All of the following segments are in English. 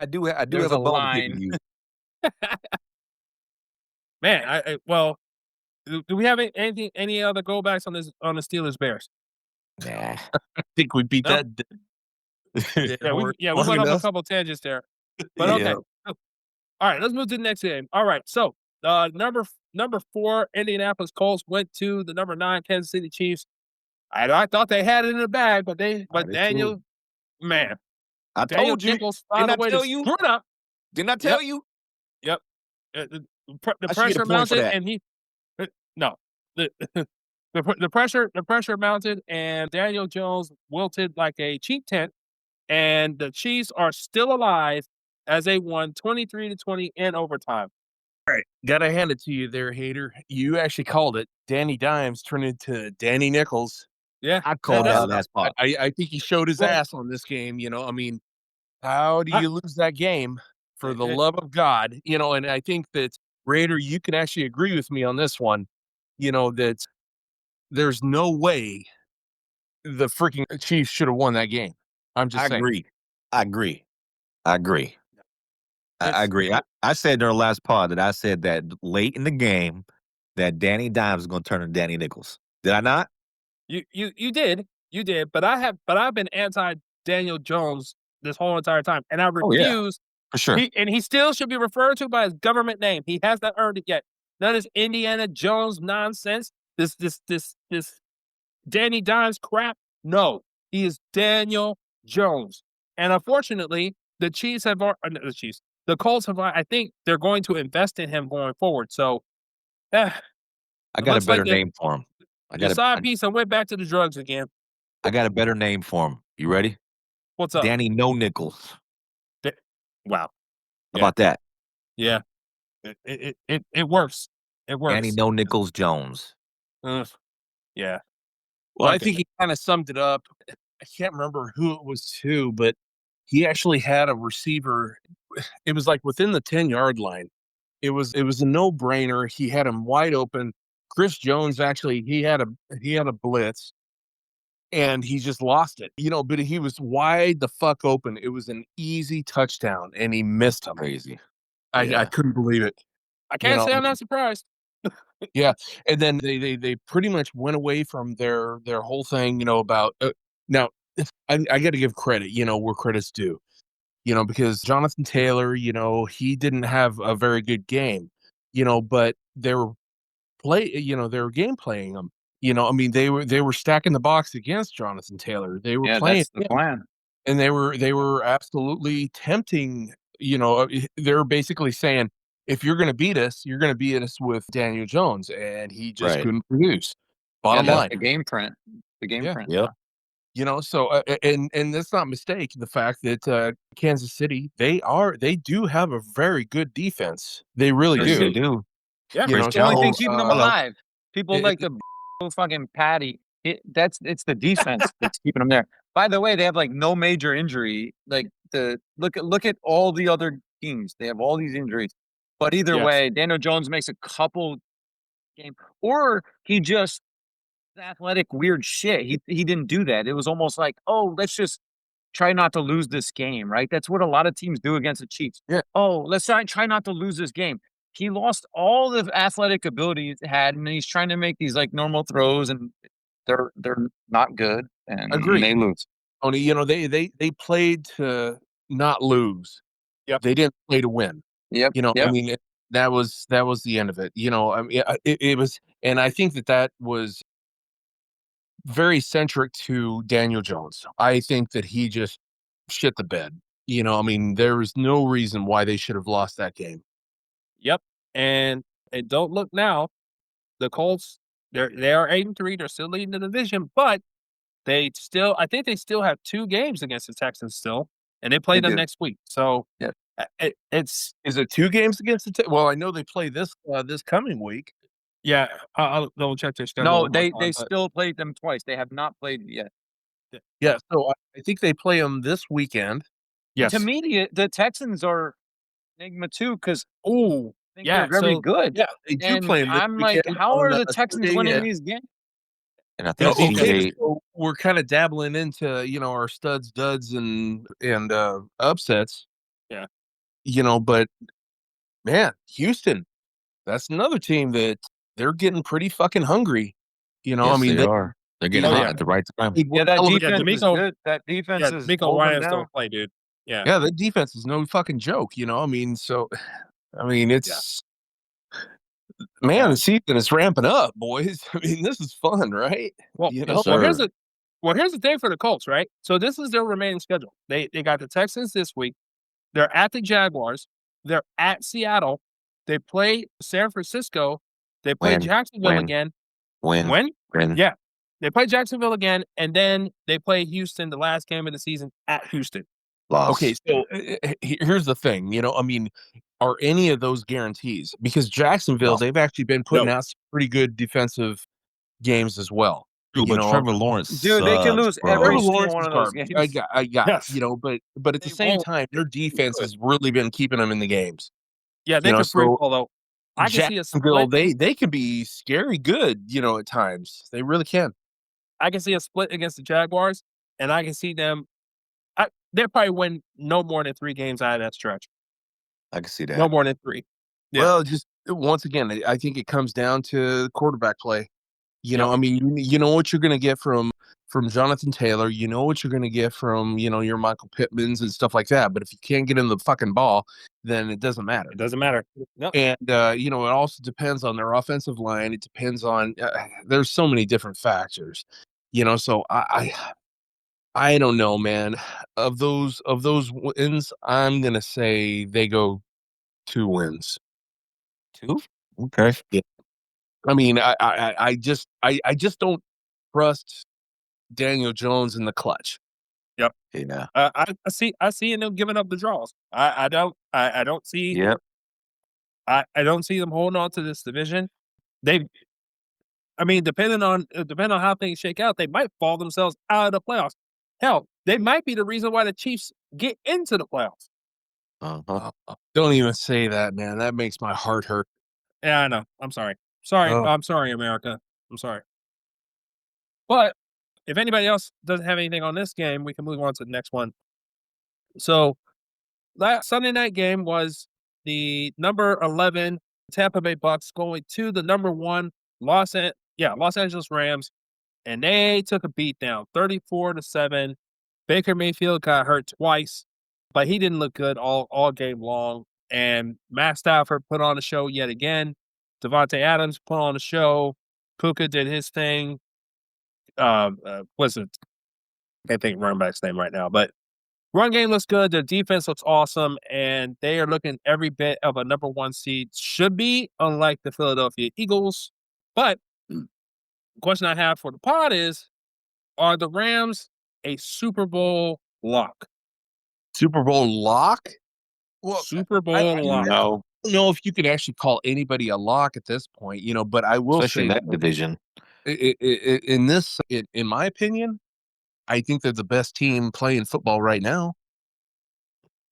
I do There's have a a bone to pick with line. you. Man, well, do we have any other go backs on the Steelers Bears? Nah. I think we beat No? that dead Yeah, we horse yeah, we long went off a enough. couple tangents there. But Yeah. okay. All right, let's move to the next game. All right, so number 4 Indianapolis Colts went to the number 9 Kansas City Chiefs. I thought they had it in the bag, but I did Daniel, too. man, I Daniel told you. Nichols Didn't found a I way to tell you? screw it up. Didn't I tell you? Yep. The I should get a pressure point for mounted, that. and he no the the pressure mounted, and Daniel Jones wilted like a cheap tent, and the Chiefs are still alive as they won 23-20 in overtime. Gotta hand it to you there, hater. You actually called it. Danny Dimes turned into Danny Nichols. Yeah, I called that's- that last part. I think he showed his Well- ass on this game. I mean, how do you lose that game? For the It- love of God, and I think that Raider, you can actually agree with me on this one. That there's no way the freaking Chiefs should have won that game. I'm just I saying. agree. I agree. I agree. I It's- agree. I said during the last part that I said that late in the game that Danny Dimes is going to turn to Danny Nichols. Did I not? You did, but I've been anti Daniel Jones this whole entire time, and I Oh, yeah. refuse. For sure. He still should be referred to by his government name. He has not earned it yet. None of this Indiana Jones nonsense. This Danny Dimes crap. No, he is Daniel Jones. And unfortunately, the Colts have. I think they're going to invest in him going forward. So, I got a looks better like name for him. the side piece and went back to the drugs again. I got a better name for him. You ready? What's up? Danny No Nichols. Wow. How Yeah. about that? Yeah. It works. It works. Danny No Nichols Jones. Yeah. Well, I Okay. think he kind of summed it up. I can't remember who it was to, but he actually had a receiver. It was like within the 10-yard line. It was a no-brainer. He had him wide open. Chris Jones actually he had a blitz, and he just lost it. But he was wide the fuck open. It was an easy touchdown, and he missed him. Crazy. I Yeah. couldn't believe it. I can't say I'm not surprised. Yeah, and then they pretty much went away from their whole thing, about now. I got to give credit, where credit's due, because Jonathan Taylor, he didn't have a very good game, but they were game playing him. I mean, they were stacking the box against Jonathan Taylor. They were playing, that's the plan. and they were absolutely tempting. They're basically saying, if you're going to beat us, you're going to beat us with Daniel Jones, and he just Right. couldn't produce. Bottom That's line, the game print. The game Yeah. print. Yep. so and let's not mistake the fact that Kansas City, they do have a very good defense. They really Yes, do. they do. Yeah. You know, It's the only thing Jones, keeping them hello. alive. People It- like the fucking Patty. It's the defense that's keeping them there. By the way, they have like no major injury. Like look at all the other teams. They have all these injuries. But either Yes. way, Daniel Jones makes a couple game, or he just athletic weird shit. He didn't do that. It was almost like, oh, let's just try not to lose this game, right? That's what a lot of teams do against the Chiefs. Yeah. Oh, let's try not to lose this game. He lost all the athletic ability he had, and he's trying to make these like normal throws, and they're not good, and Agreed. they lose. Only they played to not lose. Yep. They didn't play to win. Yep. I Yep. mean, that was the end of it. I mean, it was, and I think that was very centric to Daniel Jones. I think that he just shit the bed. I mean, there was no reason why they should have lost that game. Yep. And don't look now. The Colts, they are 8-3. They're still leading the division, but I think they still have 2 games against the Texans still, and they play They them do. next week. So Yep. It's Is it 2 games against the Well, I know they play this coming week. yeah. I'll double check their schedule. No, one they more time, but- still played them twice. They have not played yet. Yeah, so I think they play them this weekend. yes. To me, the Texans are enigma too, because yeah, they're very so- good. Yeah, they do And play them. This I'm like, weekend how on are the a Texans Sunday, winning these games? And I Yeah, think okay, CJ, so we're kind of dabbling into our studs, duds, and upsets. Yeah. But man, Houston, that's another team that they're getting pretty fucking hungry. Yes, they are. They're getting Oh, hot yeah. at the right time. Yeah, that Hell of a- defense is D'Amico- good. That defense is D'Amico holding them Ryan's down. don't play, dude. Yeah. Yeah, the defense is no fucking joke. It's man, the season is ramping up, boys. This is fun, right? Well, Yes, well, here's sir. the thing for the Colts, right? So this is their remaining schedule. They got the Texans this week. They're at the Jaguars. They're at Seattle. They play San Francisco. They play Win, Jacksonville win, again. Win. When? Yeah. They play Jacksonville again, and then they play Houston the last game of the season at Houston. Loss. Okay, so here's the thing. Are any of those guarantees? Because Jacksonville, No. they've actually been putting No. out some pretty good defensive games as well. True, but Trevor Lawrence Dude, they can sucks, lose bro. every Trevor single Lawrence one is of those garbage. games. I got, Yes. but at the They same won't. time, their defense has really been keeping them in the games. Yeah, they You know, can free so fall though. I can see a Jacksonville, split. they can be scary good, at times. They really can. I can see a split against the Jaguars, and I can see them. They'll probably win no more than 3 games out of that stretch. I can see that. No more than 3. Yeah. Well, just once again, I think it comes down to quarterback play. You know what you're going to get from Jonathan Taylor. You know what you're going to get from your Michael Pittmans and stuff like that. But if you can't get him the fucking ball, then it doesn't matter. It doesn't matter. No. And it also depends on their offensive line. It depends on there's so many different factors. So I don't know, man. Of those wins, I'm gonna say they go 2 wins. 2? Okay. Yeah. I mean, I just don't trust Daniel Jones in the clutch. Yep. Yeah. I see them giving up the draws. I don't see. Yep. I don't see them holding on to this division. Depending on how things shake out, they might fall themselves out of the playoffs. Hell, they might be the reason why the Chiefs get into the playoffs. Uh-huh. Don't even say that, man. That makes my heart hurt. Yeah, I know. I'm sorry. Sorry. Oh. I'm sorry, America. I'm sorry. But if anybody else doesn't have anything on this game, we can move on to the next one. So, last Sunday night game was the number 11 Tampa Bay Bucks going to the number 1 Los Angeles Rams, and they took a beat down, 34-7. Baker Mayfield got hurt twice, but he didn't look good all game long. And Matt Stafford put on a show yet again. Devontae Adams put on a show. Puka did his thing. What's it? I can't think of running back's name right now, but run game looks good. The defense looks awesome, and they are looking every bit of a number 1 seed should be, unlike the Philadelphia Eagles. But the question I have for the pod is, are the Rams a Super Bowl lock? Super Bowl lock? Well, Super Bowl I lock. No. don't know if you can actually call anybody a lock at this point, but I will Especially in say that division. in my opinion, I think they're the best team playing football right now.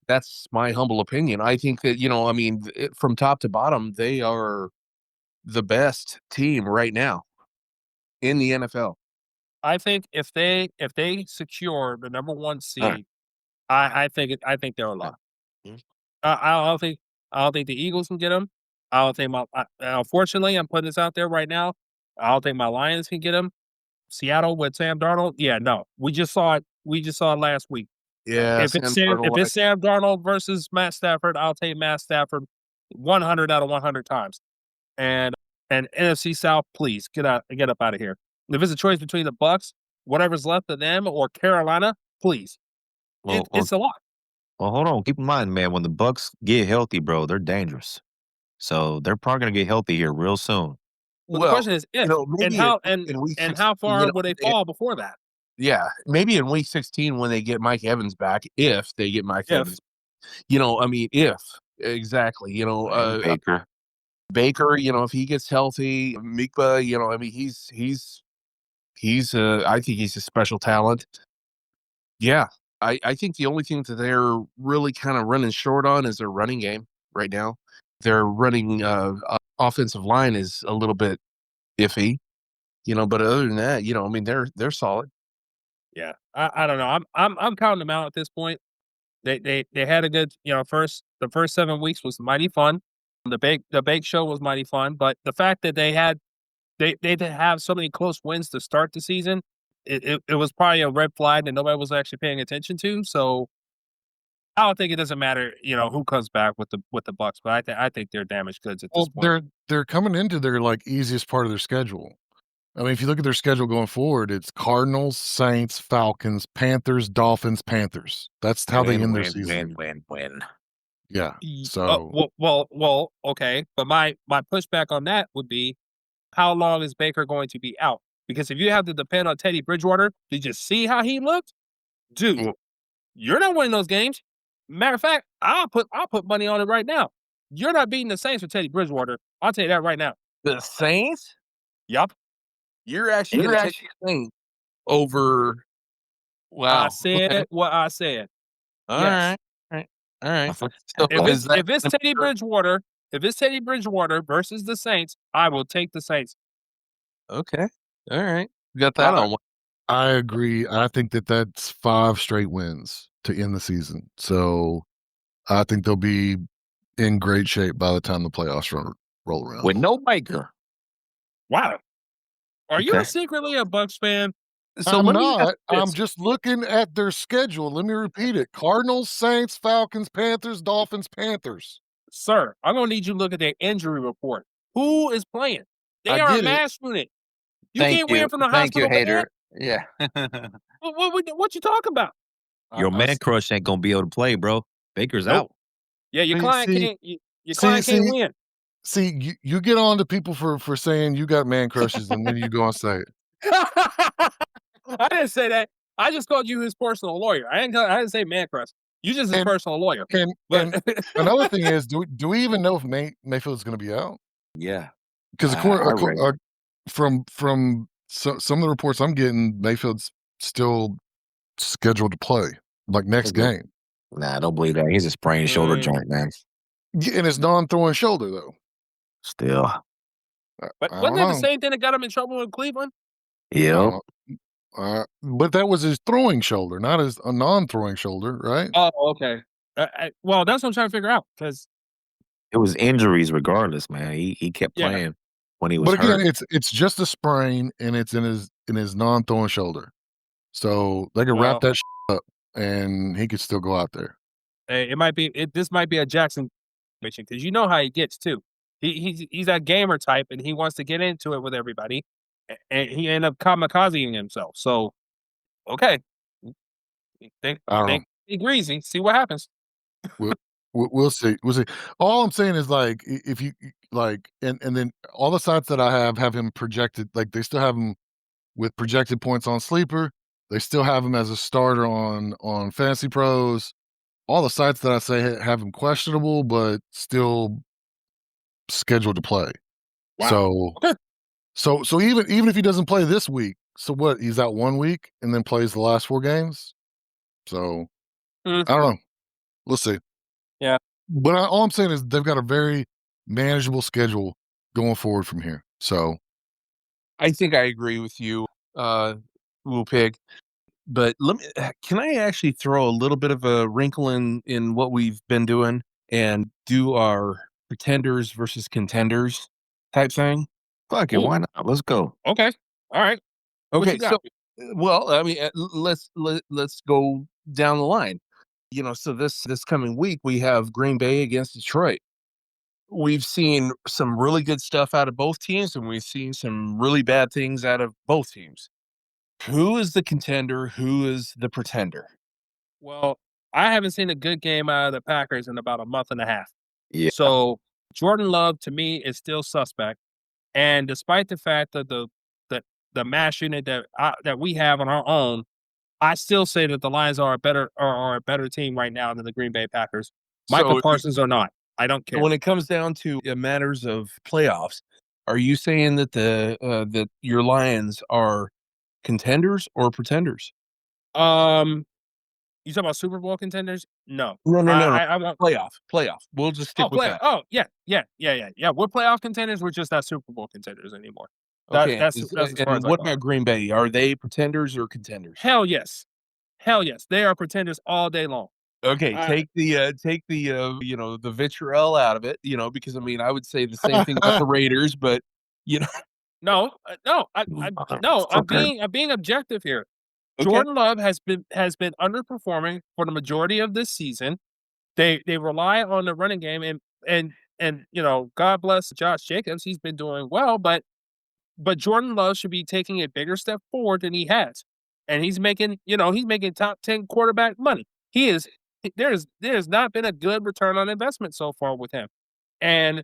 That's my humble opinion. I think that, from top to bottom, they are the best team right now in the NFL. I think if they secure the number 1 seed, All right. I think they're a lock. I don't think the Eagles can get them. I don't think unfortunately, I'm putting this out there right now. I don't think my Lions can get them. Seattle with Sam Darnold, yeah, no. We just saw it last week. Yeah. If it's Sam Darnold versus Matt Stafford, I'll take Matt Stafford 100 out of 100 times. And NFC South, please get up out of here. If it's a choice between the Bucks, whatever's left of them, or Carolina, please. It's a lot. Well, hold on. Keep in mind, man, when the Bucks get healthy, bro, they're dangerous. So they're probably gonna get healthy here real soon. Well, the question is if, maybe and week how 16, far would they fall before that? Yeah, maybe in week 16 when they get Mike Evans back, if they get Mike If. Evans. If exactly. Baker, if he gets healthy, Mikba, he's I think he's a special talent. Yeah, I think the only thing that they're really kind of running short on is their running game right now. Their running offensive line is a little bit iffy, but other than that, they're solid. Yeah, I don't know. I'm counting them out at this point. They had a good, the first 7 weeks was mighty fun. The bake show was mighty fun, but the fact that they did have so many close wins to start the season, it was probably a red flag that nobody was actually paying attention to. So I don't think it doesn't matter, who comes back with the Bucks, but I think they're damaged goods at this Well, point. they're coming into their easiest part of their schedule. I mean, if you look at their schedule going forward, it's Cardinals, Saints, Falcons, Panthers, Dolphins, Panthers. That's how they end their season. Win. Yeah. Y- So well, okay. But my pushback on that would be, how long is Baker going to be out? Because if you have to depend on Teddy Bridgewater, did you see how he looked? Dude, Well- you're not winning those games. Matter of fact, I'll put money on it right now. You're not beating the Saints with Teddy Bridgewater. I'll tell you that right now. The Saints? Yup. You're actually going to take the Saints over. Wow. I said what I said. All yes. right. All right. So If it's Teddy Bridgewater, versus the Saints, I will take the Saints. Okay. All right. Got that on. I agree. I think that's 5 straight wins to end the season. So I think they'll be in great shape by the time the playoffs roll around. With no Baker. Wow. Are you Okay. secretly a Bucks fan? So I'm let me ask not. I'm this. just looking at their schedule. Let me repeat it. Cardinals, Saints, Falcons, Panthers, Dolphins, Panthers. Sir, I'm going to need you to look at their injury report. Who is playing? They I are a get it. mass unit. You can't win from the hospital bed? Yeah. What you talking about? Your man crush ain't gonna be able to play, bro. Baker's Nope. out. Yeah, your See- client see- can't. Your client see- can't win. See, you get on to people for saying you got man crushes, and then you go and say it. I didn't say that. I just called you his personal lawyer. I didn't say man crush. You just his And- personal lawyer. And But another thing is, do we even know if Mayfield's going to be out? Yeah. Because I read. from some of the reports I'm getting, Mayfield's still scheduled to play next Okay. game. Nah, I don't believe that. He's a sprained shoulder Mm. joint, man. Yeah, and it's non-throwing shoulder though. Still. but I wasn't don't that the know. same thing that got him in trouble in Cleveland? Yep. But that was his throwing shoulder, not his a non-throwing shoulder, right? Oh, okay. Well, that's what I'm trying to figure out because It was injuries regardless, man. He kept Yeah. playing when he was But again, hurt. it's just a sprain, and it's in his non-throwing shoulder, so they could wrap Well- that up, and he could still go out there. it might be. This might be a Jackson mission because you know how he gets too. He's that gamer type, and he wants to get into it with everybody, and he ended up kamikazing himself. So, okay, think I don't know. be greasy. See what happens. We'll see. We'll see. All I'm saying is if you and then all the sites that I have him projected, they still have him with projected points on Sleeper. They still have him as a starter on Fantasy Pros. All the sites that I say have him questionable, but still scheduled to play. Wow. So, Okay. so even if he doesn't play this week, so what? He's out 1 week and then plays the last 4 games. So I don't know. We'll see. Yeah. But all I'm saying is they've got a very manageable schedule going forward from here. So I think I agree with you, Woo Pig. But can I actually throw a little bit of a wrinkle in what we've been doing and do our pretenders versus contenders type thing? Fuck it, Ooh. why not? Let's go. Okay, all right. What Okay, you got? well, I mean, let's go down the line. So this coming week we have Green Bay against Detroit. We've seen some really good stuff out of both teams, and we've seen some really bad things out of both teams. Who is the contender? Who is the pretender? Well, I haven't seen a good game out of the Packers in about a month and a half. Yeah. So Jordan Love to me is still suspect, and despite the fact that the mass unit that we have on our own, I still say that the Lions are a better team right now than the Green Bay Packers. Michael So, Parsons or not, I don't care. when it comes down to matters of playoffs, are you saying that that your Lions are contenders or pretenders? You talking about Super Bowl contenders? No. No. I want Playoff. We'll just stick with that. Oh, yeah. We're playoff contenders. We're just not Super Bowl contenders anymore. Okay. That's as far and as I what go. about Green Bay? Are they pretenders or contenders? Hell yes. They are pretenders all day long. Okay, All right. take the you know, the vitriol out of it, you know, because I mean, I would say the same thing about the Raiders, but you know, No, I'm Motherfucker. being objective here. okay, Jordan Love has been underperforming for the majority of this season. They rely on the running game and you know, God bless Josh Jacobs, he's been doing well, but Jordan Love should be taking a bigger step forward than he has. And he's making, you know, he's making top 10 quarterback money. He is there's not been a good return on investment so far with him. And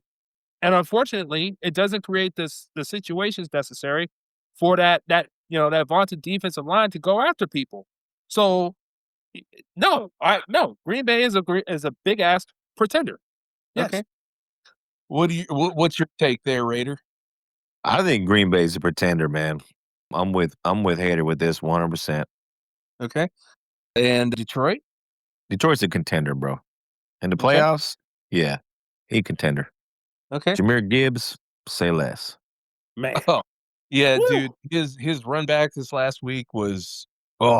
unfortunately, it doesn't create the situations necessary for that you know, that vaunted defensive line to go after people. So no, Green Bay is a big ass pretender. Yes. okay. What's your take there, Raider? I think Green Bay's a pretender, man. I'm with Hader with this 100%. Okay, and Detroit. Detroit's a contender, bro. In the Okay. playoffs, yeah, he contender. Okay. Jameer Gibbs, say less. Man. Oh, yeah, Woo! dude. His run back this last week was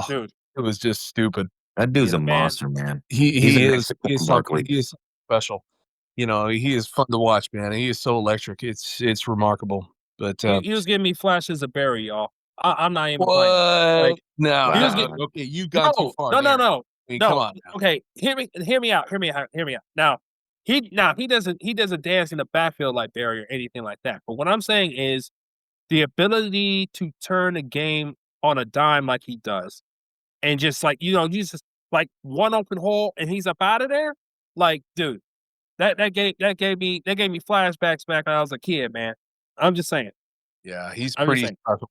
Dude. it was just stupid. That dude's Yeah, a man. monster, man. He He's the is next he is Saquon something, Barkley. he is special. You know, he is fun to watch, man. He is so electric. It's remarkable. But He was giving me flashes of Barry, y'all. I'm not even what? playing. Like, No, he was no, getting okay, you've gone too far. no, there. no. I mean, come No. on now. Okay, hear me out. Now, he doesn't dance in the backfield like Barry or anything like that. But what I'm saying is the ability to turn a game on a dime like he does, and just like, you know, you just like one open hole and he's up out of there. Like, dude, that gave me flashbacks back when I was a kid, man. I'm just saying. Yeah, he's I'm just pretty saying. special.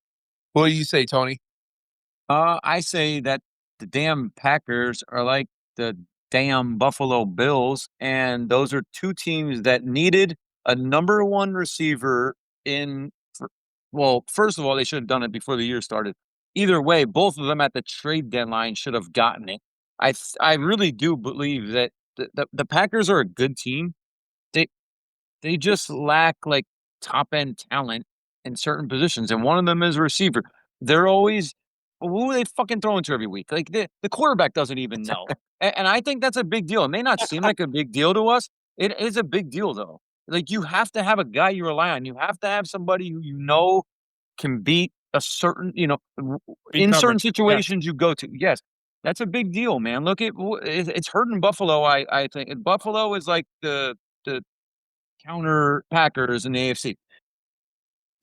What do you say, Tony? I say that the damn Packers are like the damn Buffalo Bills, and those are two teams that needed a number one receiver in. Well, first of all, they should have done it before the year started. Either way, both of them at the trade deadline should have gotten it. I really do believe that the Packers are a good team. They they just lack like top end talent in certain positions, and one of them is a receiver. They're always who are they fucking throwing to every week? Like the quarterback doesn't even know, and I think that's a big deal. It may not seem like a big deal to us. It is a big deal though. Like you have to have a guy you rely on. You have to have somebody who you know can beat a certain, you know, Beat in certain coverage. Yes. situations you go to. Yes, that's a big deal, man. Look at it's hurting Buffalo. I think Buffalo is like the counter Packers in the AFC.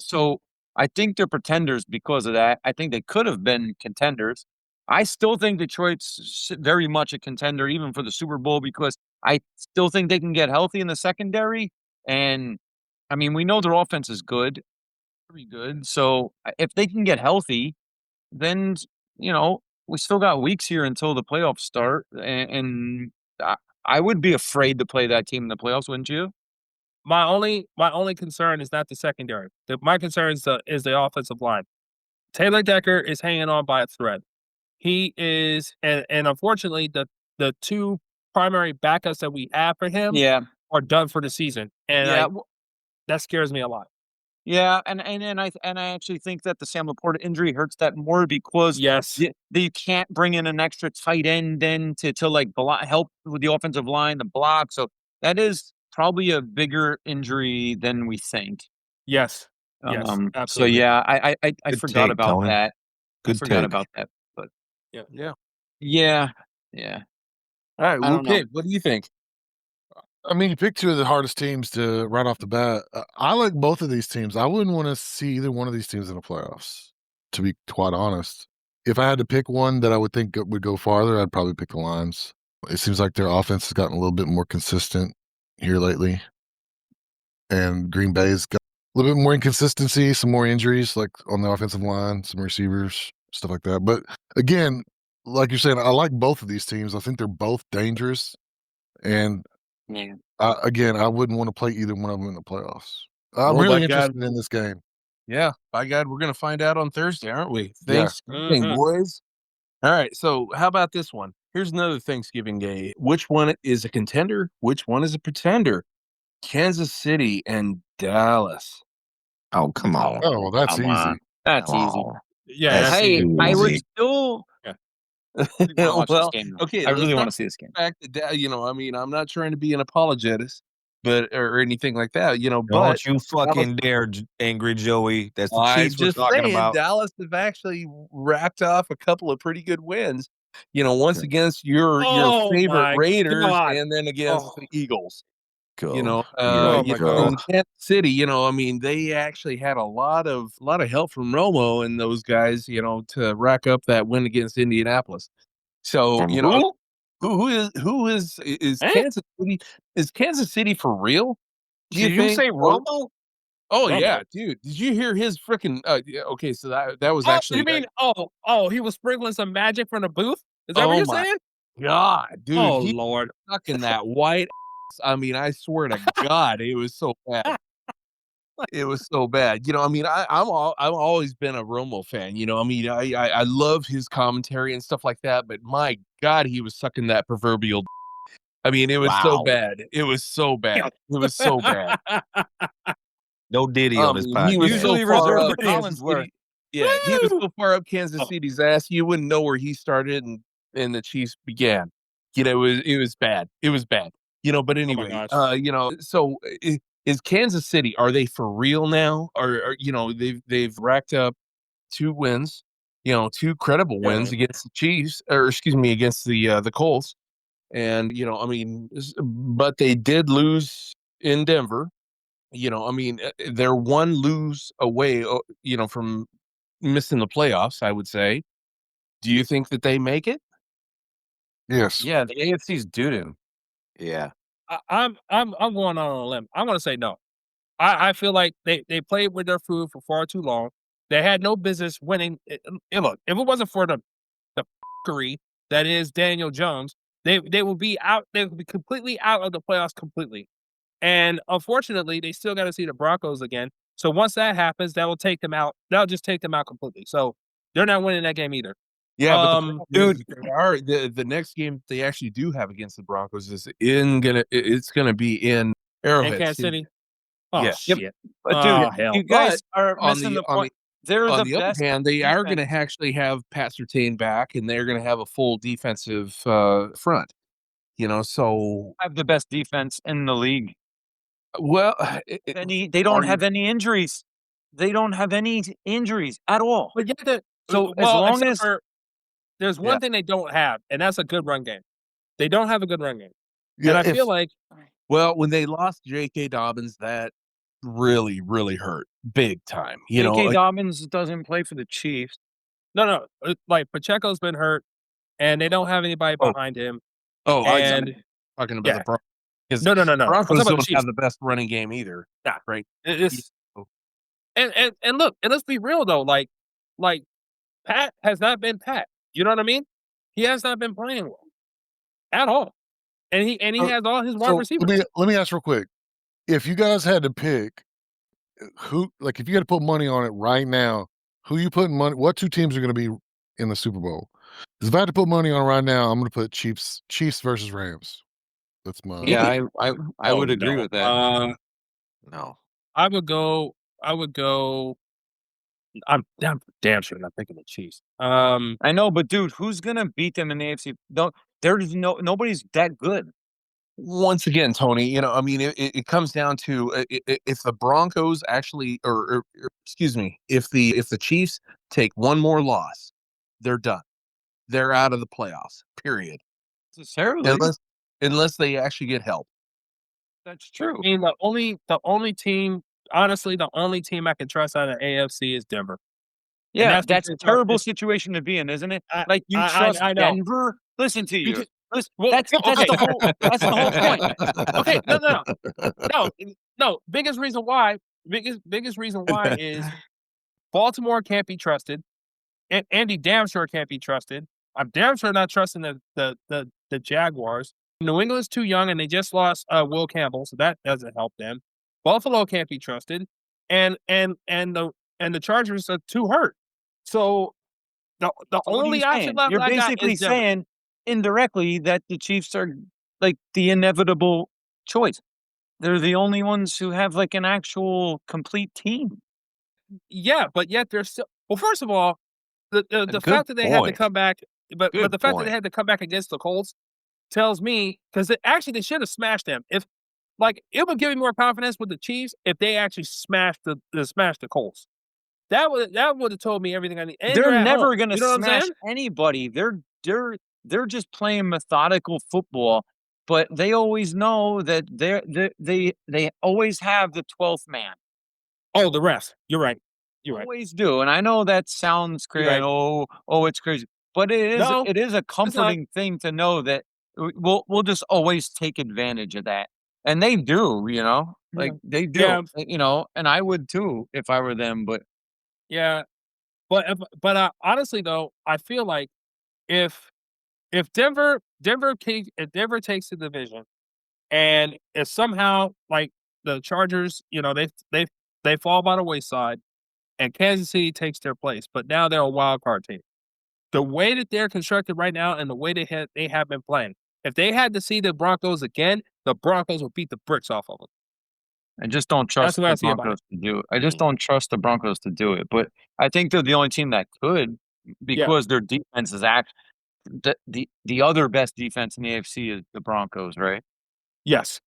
So I think they're pretenders because of that. I think they could have been contenders. I still think Detroit's very much a contender, even for the Super Bowl, because I still think they can get healthy in the secondary. And I mean, we know their offense is good, very good. So if they can get healthy, then, you know, we still got weeks here until the playoffs start. And I would be afraid to play that team in the playoffs, wouldn't you? My only concern is not the secondary. My concern is the offensive line. Taylor Decker is hanging on by a thread. He is, and unfortunately, the two primary backups that we have for him Yeah. are done for the season, and Yeah. that scares me a lot. Yeah, and I actually think that the Sam Laporta injury hurts that more because Yes, you can't bring in an extra tight end then to like help with the offensive line, the block. So that is probably a bigger injury than we think. yes, So absolutely. yeah, I Good forgot take, about Tony. that. I Good forgot take. about that. But Yeah. yeah. All right, I don't know. Pit, what do you think? I mean, you picked two of the hardest teams to right off the bat. I like both of these teams. I wouldn't want to see either one of these teams in the playoffs, to be quite honest. If I had to pick one that I would think would go farther, I'd probably pick the Lions. It seems like their offense has gotten a little bit more consistent here lately. And Green Bay's got a little bit more inconsistency, some more injuries, like on the offensive line, some receivers, stuff like that. But again, like you're saying, I like both of these teams. I think they're both dangerous. And Yeah. again, I wouldn't want to play either one of them in the playoffs. I'm Well, really by God. interested in this game. Yeah, by God, we're gonna find out on Thursday, aren't we? Yeah. Thanksgiving, Mhm. boys. All right, so how about this one? Here's another Thanksgiving game. Which one is a contender? Which one is a pretender? Kansas City and Dallas. Oh, come on. Oh, well, that's Come easy. on. That's Come easy. on. Yeah, That's Hey, I would easy. still Yeah. I wanna watch this Well, game now. okay, I let's really not wanna see this game. back to that. I mean, I'm not trying to be an apologist, but or anything like that. But Don't you fucking dare, Angry Joey. That's the I'm Chiefs we're just talking saying, about. Dallas have actually wrapped off a couple of pretty good wins. Once Okay. against your Oh favorite my Raiders, God. and then against Oh, the Eagles. Go. Oh my go. In Kansas City, I mean, they actually had a lot of help from Romo and those guys, to rack up that win against Indianapolis. So, From who? who is Eh? Kansas City? Is Kansas City for real? Do you Did you think? say Romo? Oh Romo. yeah, dude. Did you hear his freaking? Yeah, okay, so that was oh, actually. you mean he was sprinkling some magic from the booth? Is that what Oh you're my saying? God, dude, Oh he Lord. stuck in that white. I mean, I swear to God, it was so bad. It was so bad. I mean, I've always been a Romo fan. I mean, I love his commentary and stuff like that. But my God, he was sucking that proverbial. I mean, it was so Wow. bad. It was so bad. It was so bad. No Diddy on this He was podcast. so Usually far reserved up for Kansas Collinsworth. City. Yeah, he was Woo! so far up Kansas Oh. City's ass, you wouldn't know where he started and the Chiefs began. It was bad. It was bad. But Oh my anyway, gosh. so is Kansas City, are they for real now? Or they've racked up 2 wins, 2 credible wins Yeah. against the Chiefs, or excuse me, against the Colts. And I mean, but they did lose in Denver. I mean, they're one lose away, from missing the playoffs, I would say. Do you think that they make it? Yes. Yeah, the AFC's doo-doo. Yeah. I'm going on a limb. I'm gonna say no. I feel like they played with their food for far too long. They had no business winning. And look, if it wasn't for the fuckery that is Daniel Jones, they will be out. They will be completely out of the playoffs completely. And unfortunately, they still got to see the Broncos again. So once that happens, that will take them out. That'll just take them out completely. So they're not winning that game either. Yeah, but dude. the next game they actually do have against the Broncos is it's gonna be in In Arrowhead Kansas City. Oh Yeah. Yep. shit. But dude, Oh hell. you guys are on missing the the point. They're on the the other best hand, they are defense. gonna actually have Pat Surtain back, and they're gonna have a full defensive front. So Have the best defense in the league. well, They don't have any injuries. They don't have any injuries at all. But yet the So as well, long except as for there's one thing they don't have, and that's a good run game. They don't have a good run game. Yeah. And I feel like well, when they lost J.K. Dobbins, that really, really hurt big time. J.K. Dobbins doesn't play for the Chiefs. no, like Pacheco's been hurt, and they don't have anybody Oh. behind him. Oh, And talking about yeah. the Broncos. 'Cause No. I'm Broncos talking about the don't Chiefs. have the best running game either. Nah. Right? It's Oh. and look, and let's be real though, like Pat has not been Pat. You know what I mean? He has not been playing well at all. And he has all his wide So receivers. let me ask real quick. If you guys had to pick if you had to put money on it right now, who you putting money? What 2 teams are going to be in the Super Bowl? Because if I had to put money on it right now, I'm going to put Chiefs versus Rams. That's my Yeah, I would agree with that. No. I would go. I'm damn sure not picking the Chiefs. I know, but dude, who's gonna beat them in the AFC? There's nobody's that good. Once again, Tony, I mean, it comes down to if the Broncos actually, or excuse me, if the Chiefs take one more loss, they're done. They're out of the playoffs. Period. Necessarily, Unless they actually get help. that's true. I mean, the only team, honestly, the only team I can trust out of AFC is Denver. Yeah, that's that's a because terrible situation to be in, isn't it? Like you trust I know. Denver? Listen to you. Listen, Well, that's the whole point. Okay, no. Biggest reason why is Baltimore can't be trusted. And Andy damn sure can't be trusted. I'm damn sure not trusting the Jaguars. New England's too young, and they just lost Will Campbell, so that doesn't help them. Buffalo can't be trusted, and the Chargers are too hurt. So the So what are only you option saying? left You're I got basically is Denver. saying indirectly that the Chiefs are like the inevitable choice. They're the only ones who have like an actual complete team. Yeah, but yet they're still. Well, first of all, the Good fact that they had to point. come back but Good the fact that point. they had to come back against the Colts tells me because actually they should have smashed them. If it would give me more confidence with the Chiefs if they actually smashed the Colts. That would have told me everything I need. And They're never going to You know what I'm smash saying? anybody. They're just playing methodical football, but they always know that they always have the 12th man. Oh, the refs. You're right. You're right. Always do. And I know that sounds crazy. Right. Oh, it's crazy. But No, it is a comforting thing to know that we'll just always take advantage of that. And they do, like they do, Yeah. and I would too if I were them, but Yeah. But honestly though, I feel like if Denver takes the division and if somehow like the Chargers, they fall by the wayside and Kansas City takes their place, but now they're a wild card team. The way that they're constructed right now and the way they have been playing, if they had to see the Broncos again, the Broncos would beat the bricks off of them. I just don't trust That's what I the see about Broncos to do it. I just don't trust the Broncos to do it. But I think they're the only team that could because their defense is the other best defense in the AFC is the Broncos, right? Yes,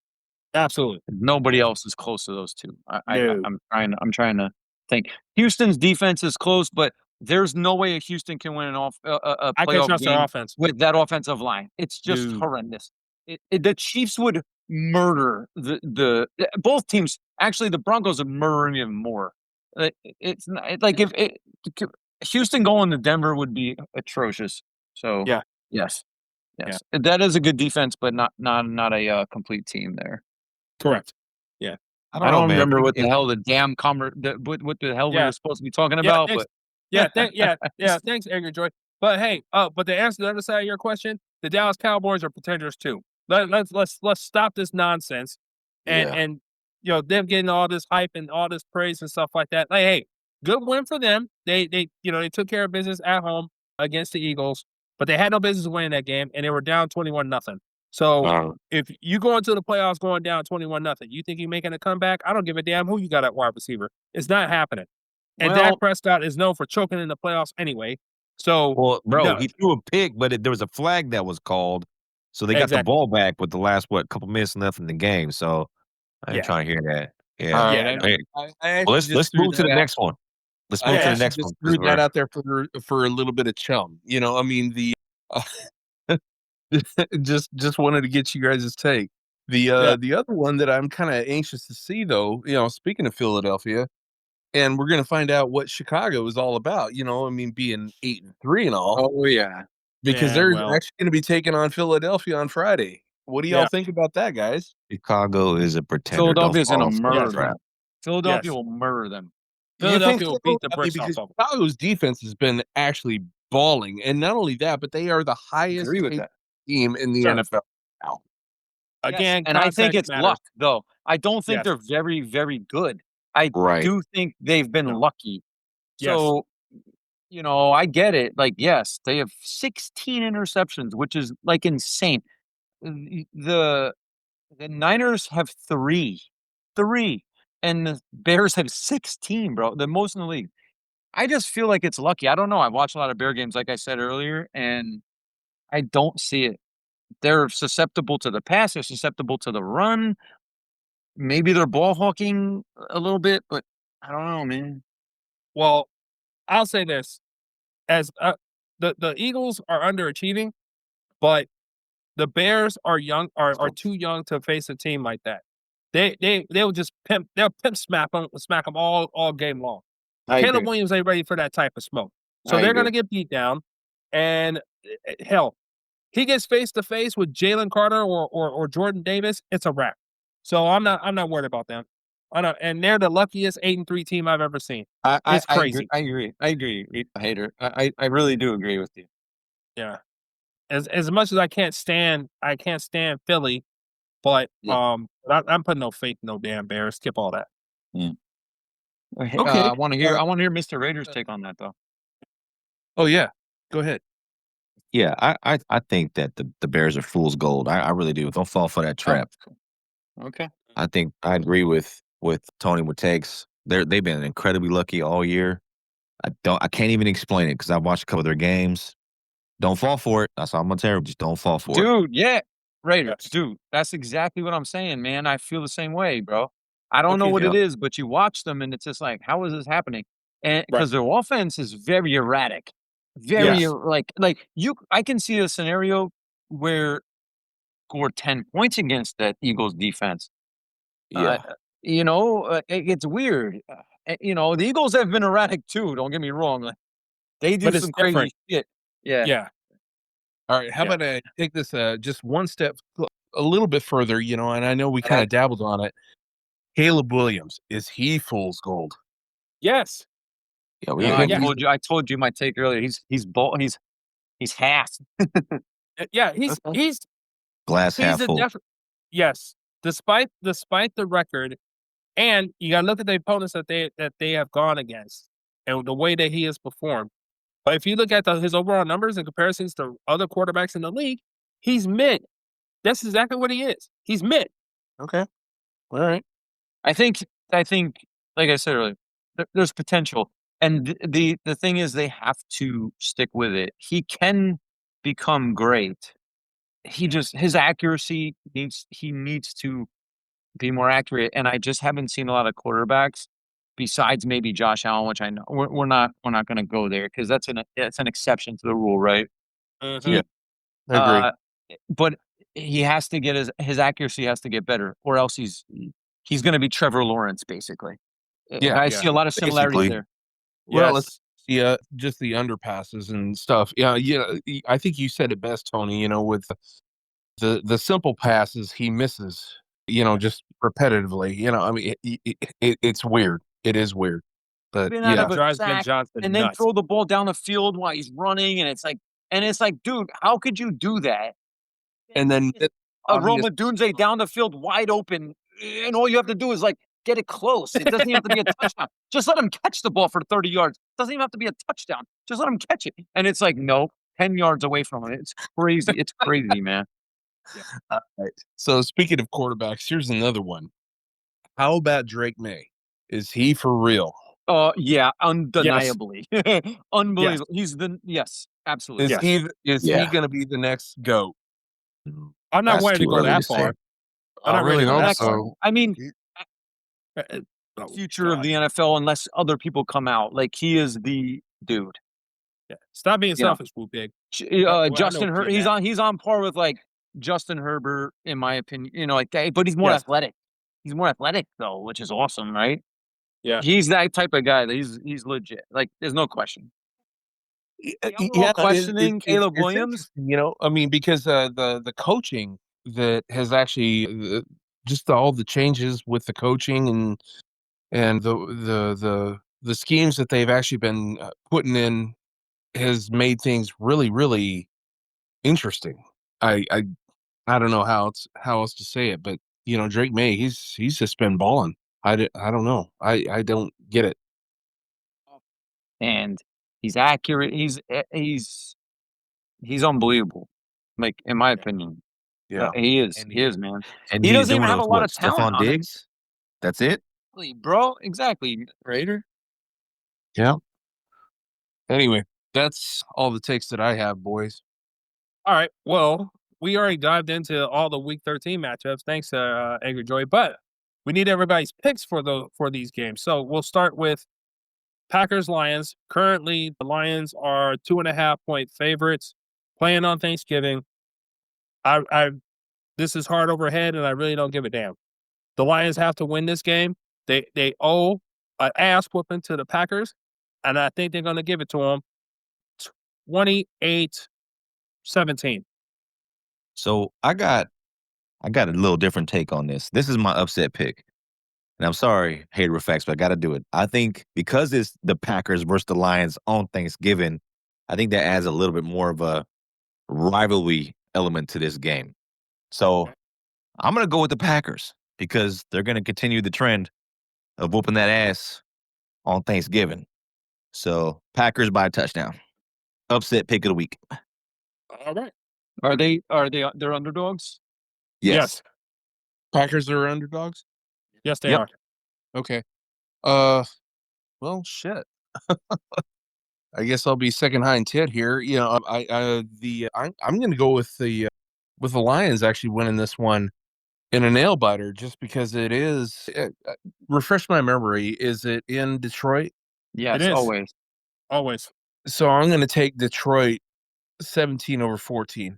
absolutely. Nobody else is close to those two. No. I'm trying to think. Houston's defense is close, but there's no way Houston can win a I can't playoff trust their game offense. with that offensive line. It's just Dude. horrendous. The Chiefs would murder the both teams. Actually, the Broncos would murder them even more. It's not, like if Houston going to Denver would be atrocious. So yes, that is a good defense, but not a complete team there. Correct. Yeah. I don't man. remember what the hell what the hell we were supposed to be talking about, Thanks. but Thanks, Angry Joy. But hey, but to answer the other side of your question, the Dallas Cowboys are pretenders too. Let's stop this nonsense and them getting all this hype and all this praise and stuff like that. Like, hey, good win for them. They took care of business at home against the Eagles, but they had no business winning that game and they were down 21-0. So if you go into the playoffs going down 21-0, you think you're making a comeback? I don't give a damn who you got at wide receiver. It's not happening. And Dak Prescott is known for choking in the playoffs anyway. So, he threw a pick, but there was a flag that was called, so they got the ball back with the last couple minutes left in the game. So I ain't trying to hear that. Yeah, let's move to the next one. Let's move to the next one. Threw that out there for a little bit of chum. I mean just wanted to get you guys' take. The other one that I'm kind of anxious to see, though, speaking of Philadelphia, and we're going to find out what Chicago is all about. Being 8-3 and all. Oh yeah, because they're actually going to be taking on Philadelphia on Friday. What do y'all think about that, guys? Chicago is a pretender. Philadelphia's going to murder them. Philadelphia will murder them. Philadelphia will beat the bricks off of them. Chicago's defense has been actually balling, and not only that, but they are the highest team in the NFL now. Again, and I think it's luck, though. I don't think they're very, very good. I do think they've been lucky. So, I get it. Like, yes, they have 16 interceptions, which is like insane. The Niners have three, and the Bears have 16, bro. The most in the league. I just feel like it's lucky. I don't know. I watch a lot of Bear games, like I said earlier, and I don't see it. They're susceptible to the pass. They're susceptible to the run. Maybe they're ball hawking a little bit, but I don't know, man. Well, I'll say this: as the Eagles are underachieving, but the Bears are too young to face a team like that. They'll just smack them all game long. Caleb Williams ain't ready for that type of smoke, so they're going to get beat down. And hell, he gets face to face with Jalen Carter or Jordan Davis, it's a wrap. So I'm not worried about them. And they're the luckiest 8-3 team I've ever seen. It's crazy. I agree. Hater. I really do agree with you. Yeah. As much as I can't stand Philly, but I'm putting no faith in no damn Bears. Skip all that. Okay. I want to hear Mr. Raiders' take on that, though. Oh yeah, go ahead. Yeah, I think that the Bears are fool's gold. I really do. Don't fall for that trap. Okay. I think I agree with Tony with takes. They've been incredibly lucky all year. I can't even explain it because I've watched a couple of their games. Don't fall for it. That's all I'm gonna tell you. Just don't fall for it. Dude, yeah. Raiders, dude. That's exactly what I'm saying, man. I feel the same way, bro. I don't know what it is, but you watch them and it's just like, how is this happening? And because their offense is very erratic. Very like I can see a scenario where score 10 points against that Eagles defense. It's weird. The Eagles have been erratic too. Don't get me wrong. Like, they do some crazy shit. Yeah. All right. How about I take this just one step a little bit further, and I know we kind of dabbled on it. Caleb Williams, is he fool's gold? Yes. Yeah, I told you my take earlier. He's half. Yeah, he's glass half full. Yes. Despite the record, and you gotta look at the opponents that they have gone against and the way that he has performed. But if you look at his overall numbers in comparisons to other quarterbacks in the league, he's mid. That's exactly what he is. He's mid. Okay. All right. I think, like I said earlier, there's potential, and the thing is, they have to stick with it. He can become great. His accuracy needs to be more accurate, and I just haven't seen a lot of quarterbacks besides maybe Josh Allen, which I know we're not going to go there because that's an exception to the rule, right? Yeah, I agree. But he has to get his accuracy has to get better, or else he's going to be Trevor Lawrence, basically. Yeah, I see a lot of similarities there. Well, let's see, just the underpasses and stuff. Yeah, I think you said it best, Tony. With the simple passes he misses, just repetitively. I mean, it's weird. It is weird, but drives Ben Johnson and then throw the ball down the field while he's running, and it's like, dude, how could you do that? And then Roma Dunze down the field wide open, and all you have to do is get it close. It doesn't even have to be a touchdown. Just let him catch the ball for 30 yards. It doesn't even have to be a touchdown. Just let him catch it. And it's like, no, 10 yards away from him. It's crazy. It's crazy, man. Right. So speaking of quarterbacks, here's another one. How about Drake May? Is he for real? Yeah, undeniably. Unbelievable. Yes. Absolutely. Is he going to be the next GOAT? I'm not ready to go that far. I really hope so. I mean, future of the NFL, unless other people come out. Like, he is the dude. Yeah. Stop being selfish, Blue Pig. Justin Herbert, he's on par with Justin Herbert, in my opinion. But he's more athletic. He's more athletic though, which is awesome, right? Yeah, he's that type of guy. That he's legit. There's no question. Questioning Caleb Williams. I mean, because the coaching that has actually just all the changes with the coaching and the schemes that they've actually been putting in has made things really, really interesting. I don't know how else to say it, but Drake May, he's just been balling. I don't know. I don't get it. And he's accurate. He's unbelievable. In my opinion. Yeah, he is. He is, man. And he doesn't even have a lot of talent. Stephon Diggs. That's it, bro. Exactly, Raider. Yeah. Anyway, that's all the takes that I have, boys. All right. Well, we already dived into all the Week 13 matchups. Thanks, Angry Joy. But we need everybody's picks for these games. So we'll start with Packers-Lions. Currently, the Lions are 2.5-point favorites playing on Thanksgiving. This is hard overhead, and I really don't give a damn. The Lions have to win this game. They owe an ass whooping to the Packers, and I think they're going to give it to them 28-17. So I got a little different take on this. This is my upset pick. And I'm sorry, hater effects, but I got to do it. I think because it's the Packers versus the Lions on Thanksgiving, I think that adds a little bit more of a rivalry element to this game. So I'm going to go with the Packers because they're going to continue the trend of whooping that ass on Thanksgiving. So Packers by a touchdown. Upset pick of the week. All right. They're underdogs? Yes. Packers are underdogs? Yes, they are. Okay. Well, shit. I guess I'll be second hind tit here. You know, I'm going to go with the Lions actually winning this one in a nail biter, just because it is. Refresh my memory. Is it in Detroit? Yes, it is. always. So I'm going to take Detroit 17-14.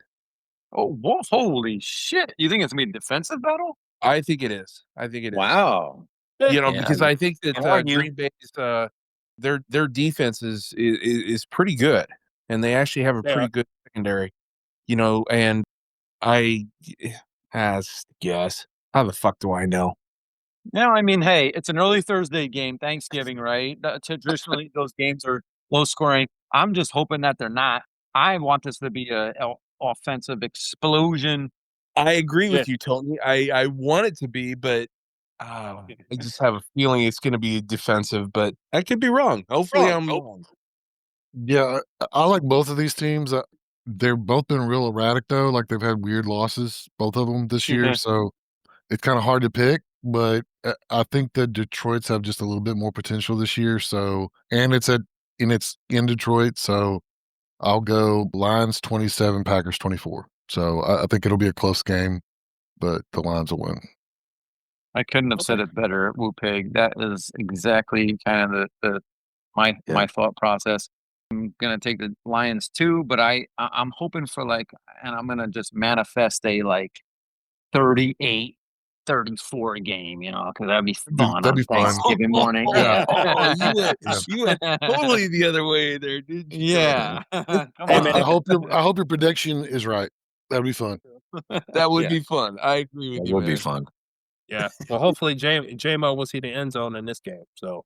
Oh, whoa, holy shit! You think it's gonna be a defensive battle? I think it is. Wow. You know, Yeah, because I think that Can't argue. Green Bay's their defense is pretty good, and they actually have a pretty good secondary. You know, and I as guess how the fuck do I know? No, I mean, hey, it's an early Thursday game, Thanksgiving, right? Traditionally, those games are low scoring. I'm just hoping that they're not. I want this to be a offensive explosion. I agree with you, Tony. I want it to be, but I just have a feeling it's going to be defensive. But I could be wrong. Hopefully, I'm wrong. Yeah, I like both of these teams. They've both been real erratic though. Like they've had weird losses, both of them this year. So it's kind of hard to pick. But I think that Detroit's have just a little bit more potential this year. So and it's in Detroit. So I'll go Lions 27, Packers 24. So I think it'll be a close game, but the Lions will win. I couldn't have said it better, Woo Pig. That is exactly kind of my thought process. I'm gonna take the Lions too, but I'm hoping for and I'm gonna just manifest a 38-34 game, because that'd be fun That'd be fun. Thanksgiving morning. Yeah. You went totally the other way there, didn't you? Yeah. I hope your prediction is right. That'd be fun. That would be fun. I agree with you. That would be fun. Yeah. Well, hopefully J-Mo will see the end zone in this game. So,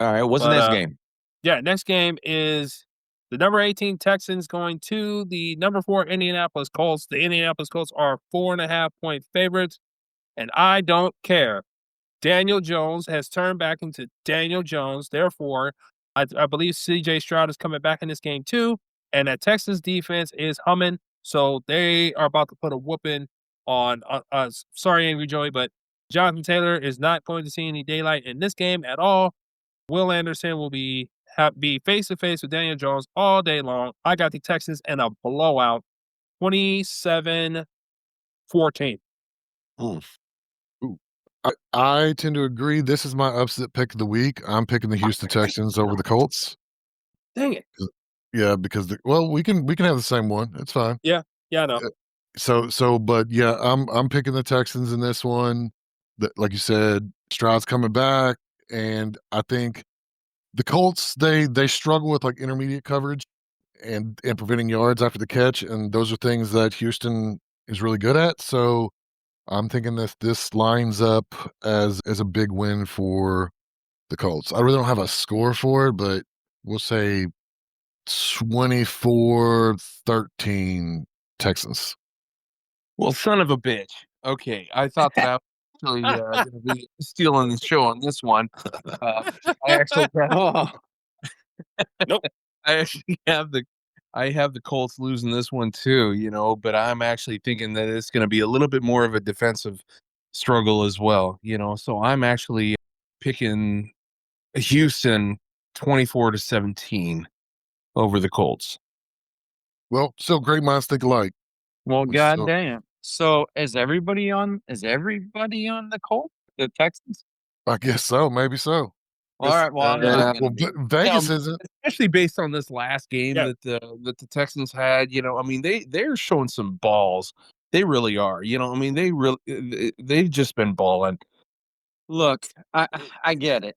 all right. What's the next game? Yeah, next game is the number 18 Texans going to the number 4 Indianapolis Colts. The Indianapolis Colts are 4.5-point favorites, and I don't care. Daniel Jones has turned back into Daniel Jones. Therefore, I believe C.J. Stroud is coming back in this game too, and that Texans defense is humming. So they are about to put a whooping on us. Sorry, Angry Joey, but Jonathan Taylor is not going to see any daylight in this game at all. Will Anderson will be face to face with Daniel Jones all day long. I got the Texans in a blowout, 27-14. I tend to agree. This is my upset pick of the week. I'm picking the Houston Texans over the Colts. Dang it! Yeah, because we can have the same one. It's fine. Yeah, I know. But yeah, I'm picking the Texans in this one. Like you said, Stroud's coming back, and I think the Colts they struggle with intermediate coverage and preventing yards after the catch, and those are things that Houston is really good at. So I'm thinking that this lines up as a big win for the Colts. I really don't have a score for it, but we'll say 24-13 Texans. Well, son of a bitch. Okay, I thought that I was actually going to be stealing the show on this one. I actually Nope. I actually have the Colts losing this one too, but I'm actually thinking that it's going to be a little bit more of a defensive struggle as well, So I'm actually picking Houston 24-17 over the Colts. Well, still great minds think alike. Well, goddamn. So is everybody on the Colts? The Texans? I guess so. Maybe so. All right. Well, Vegas isn't, especially based on this last game that the Texans had. They're showing some balls. They really are. They've just been balling. Look, I get it.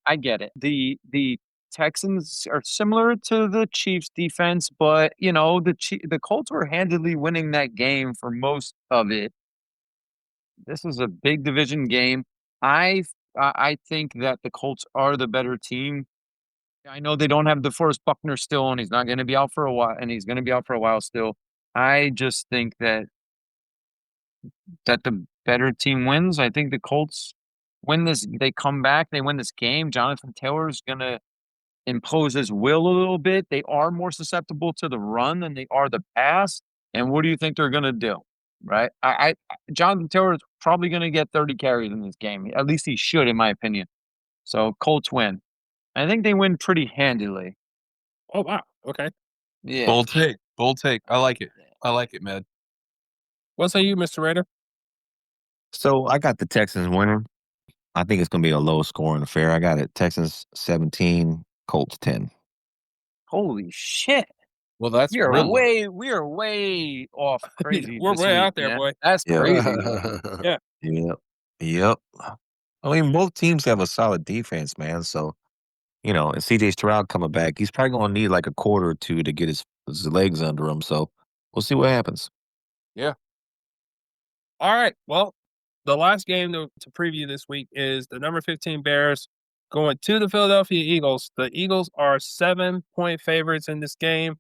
The Texans are similar to the Chiefs defense, but the Colts were handily winning that game for most of it. This is a big division game. I think that the Colts are the better team. I know they don't have DeForest Buckner still, and he's not going to be out for a while, and he's going to be out for a while still. I just think that the better team wins. I think the Colts win this. They come back. They win this game. Jonathan Taylor is going to impose his will a little bit. They are more susceptible to the run than they are the pass. And what do you think they're going to do? Right? Jonathan Taylor is probably going to get 30 carries in this game. At least he should, in my opinion. So Colts win. I think they win pretty handily. Oh, wow. Okay. Yeah. Bold take. Bold take. I like it. I like it, man. What say you, Mr. Raider? So I got the Texans winning. I think it's going to be a low scoring affair. I got it. Texans 17, Colts 10. Holy shit. Well, that's we are way off crazy. We're way out there, boy. That's crazy. Yeah. Yep. I mean, both teams have a solid defense, man. So, and CJ Stroud coming back, he's probably going to need like a quarter or two to get his legs under him. So we'll see what happens. Yeah. All right. Well, the last game to preview this week is the number 15 Bears going to the Philadelphia Eagles. The Eagles are 7-point favorites in this game.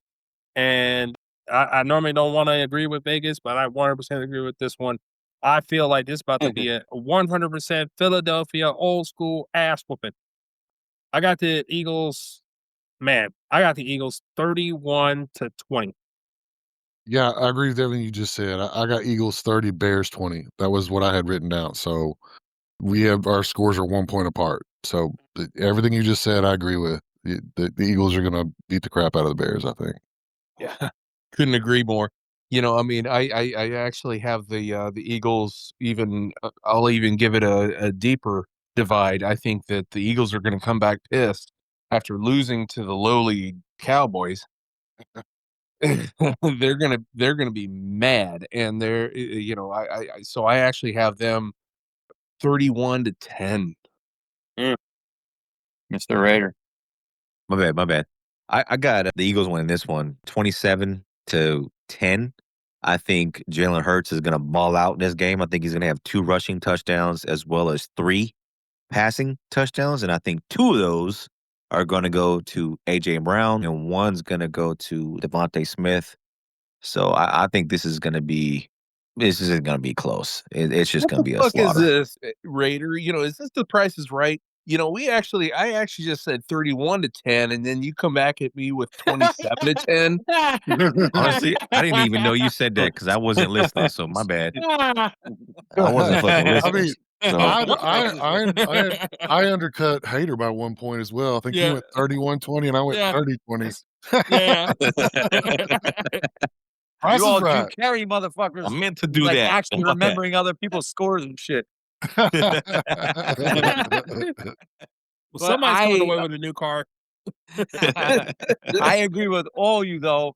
And I normally don't want to agree with Vegas, but I 100% agree with this one. I feel like this is about to be a 100% Philadelphia old school ass whooping. I got the Eagles, 31-20. Yeah, I agree with everything you just said. I got Eagles 30, Bears 20. That was what I had written down. So our scores are 1 point apart. So everything you just said, I agree with. The Eagles are going to beat the crap out of the Bears, I think. Yeah, couldn't agree more. I actually have the Eagles even. I'll even give it a deeper divide. I think that the Eagles are going to come back pissed after losing to the lowly Cowboys. they're gonna be mad, and so I actually have them 31-10. Mr. Raider. My bad. I got the Eagles winning this one 27-10. I think Jalen Hurts is going to ball out in this game. I think he's going to have 2 rushing touchdowns as well as 3 passing touchdowns. And I think 2 of those are going to go to A.J. Brown and 1's going to go to Devontae Smith. So I think this isn't going to be close. It's just going to be a slaughter. What the fuck is this, Raider? Is this the Price is Right? I actually just said 31-10, and then you come back at me with 27-10. Honestly, I didn't even know you said that because I wasn't listening. So my bad. I wasn't fucking listening. I undercut Hater by 1 point as well. I think he went 31-20, and I went 30-20. Yeah. You all do carry motherfuckers. I meant to do like that. Actually remembering other people's scores and shit. Somebody's coming away with a new car. I agree with all you, though.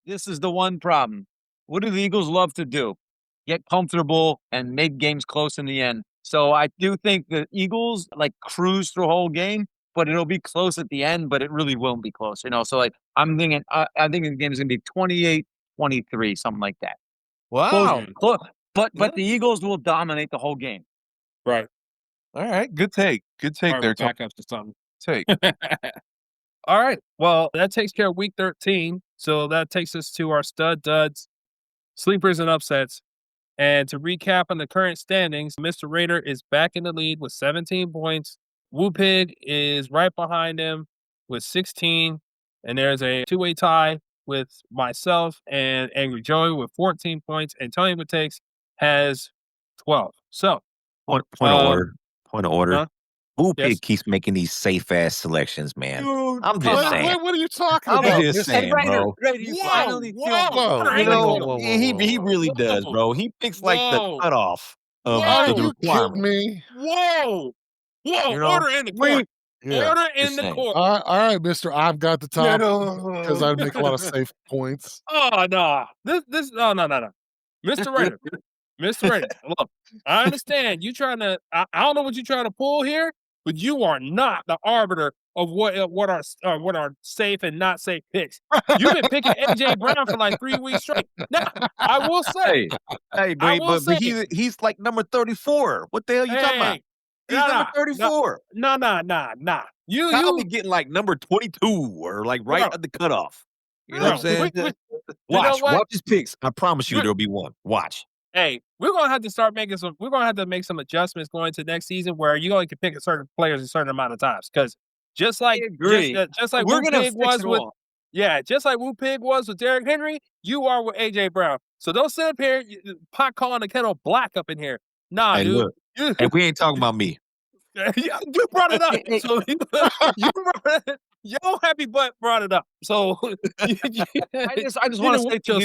This is the one problem. What do the Eagles love to do? Get comfortable and make games close in the end. So I do think the Eagles cruise through the whole game, but it'll be close at the end, but it really won't be close. So I'm thinking, I think the game is going to be 28-23, something like that. Wow. Close. But the Eagles will dominate the whole game. Right. All right. Good take. Good take there. Back up to something. Take. All right. Well, that takes care of week 13. So that takes us to our stud duds, sleepers, and upsets. And to recap on the current standings, Mr. Raider is back in the lead with 17 points. Woo Pig is right behind him with 16. And there's a 2-way tie with myself and Angry Joey with 14 points. And Tony Matakes has 12. So, Point of order. Huh? Woo Pig keeps making these safe ass selections, man. Dude, I'm just saying. What are you talking about? I'm just saying, bro. Whoa. He really does, bro. He picks the cutoff of Are the you requirement. kidding me? Whoa. Order in the court. Yeah. Order in the court. All right, mister. I've got the top because I make a lot of safe points. Oh, no. No. Mr. Raider. Mr. Raider, look, I understand you trying to, I don't know what you're trying to pull here, but you are not the arbiter of what are safe and not safe picks. You've been picking A.J. Brown for 3 weeks straight. Now, I will say. Hey, great, but he's like number 34. What the hell you talking about? He's number 34. Nah. You be getting number 22 or right at the cutoff. You know what I'm saying? Watch his picks. I promise you there'll be one. Watch. Hey, we're gonna have to make some adjustments going to next season where you only can pick a certain players a certain amount of times. Because just like Woo Pig was with Derrick Henry, you are with AJ Brown. So don't sit up here pot calling the kettle black up in here. Nah, hey, dude. Look, and we ain't talking about me. You brought it up. So your happy butt brought it up. So I just want to say to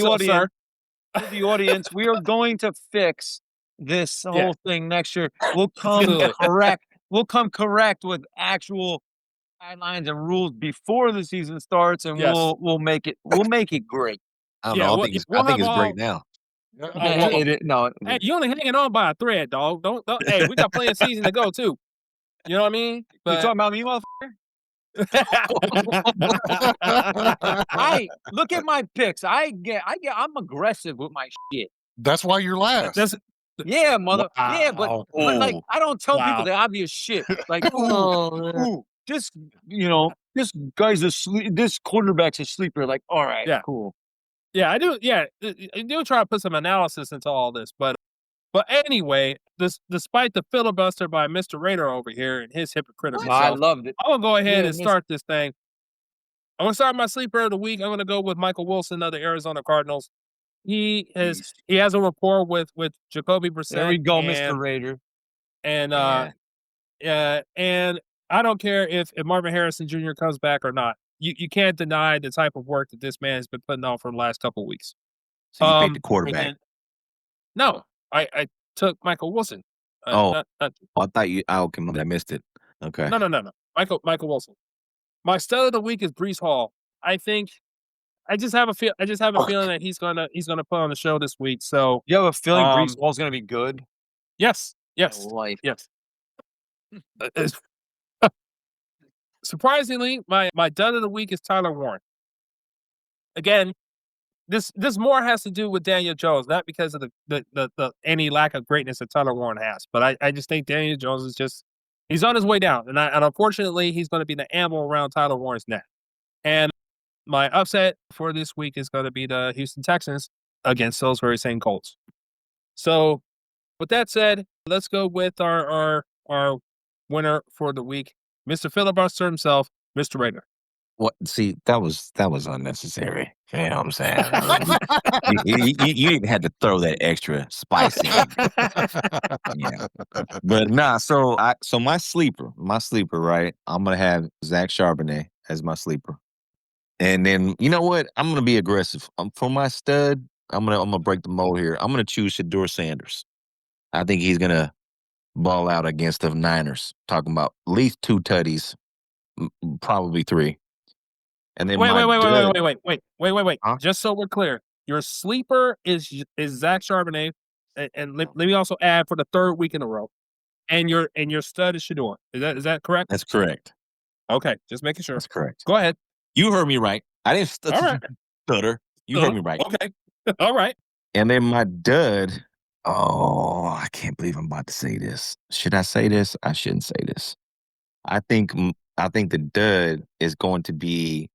the audience, we are going to fix this whole thing next year. We'll come correct. We'll come correct with actual guidelines and rules before the season starts, and we'll make it great. I don't know. I think it's great now. Hey, you only hanging on by a thread, dog. Don't hey, we got plenty of season to go too. You know what I mean? But, you talking about me, motherfucker? Look at my picks. I'm aggressive with my shit. That's why you're last. Yeah, mother. Wow. Yeah, but like I don't tell people the obvious shit. Like, this guy's this quarterback's a sleeper. Like, all right, cool. Yeah, I do. Yeah, I do try to put some analysis into all this, but anyway, despite the filibuster by Mr. Raider over here and his hypocritical self, I loved it. I'm gonna go ahead and start this thing. I'm gonna start my sleeper of the week. I'm gonna go with Michael Wilson of the Arizona Cardinals. He has a rapport with Jacoby Brissett. There we go, Mr. Raider. And and I don't care if Marvin Harrison Jr. comes back or not. You can't deny the type of work that this man has been putting on for the last couple of weeks. So you picked the quarterback? No, I took Michael Wilson. I thought you. I missed it. Okay. No. Michael Wilson. My stud of the week is Breece Hall. I just have a feeling that he's gonna put on the show this week. So you have a feeling Breece Hall's gonna be good? Yes. Yes. Surprisingly, my dud of the week is Tyler Warren. Again, this more has to do with Daniel Jones, not because of the any lack of greatness that Tyler Warren has. But I just think Daniel Jones is he's on his way down, and unfortunately he's going to be the animal around Tyler Warren's neck. And my upset for this week is going to be the Houston Texans against those very same Colts. So, with that said, let's go with our winner for the week, Mr. Filibuster himself, Mr. Raider. What? See, that was unnecessary. You know what I'm saying? you even had to throw that extra spice in. Yeah. But nah. So my sleeper, right? I'm gonna have Zach Charbonnet as my sleeper, and then you know what? I'm gonna be aggressive. For my stud, I'm gonna break the mold here. I'm gonna choose Shedeur Sanders. I think he's gonna ball out against the Niners. Talking about at least 2 tutties, probably 3. And then wait. Huh? Just so we're clear, your sleeper is Zach Charbonnet, and let me also add for the 3rd week in a row, and your stud is Shedeur. Is that correct? That's correct. Okay, just making sure. That's correct. Go ahead. You heard me right. I didn't stutter. You heard me right. Okay. All right. And then my dud. Oh, I can't believe I'm about to say this. Should I say this? I shouldn't say this. I think the dud is going to be.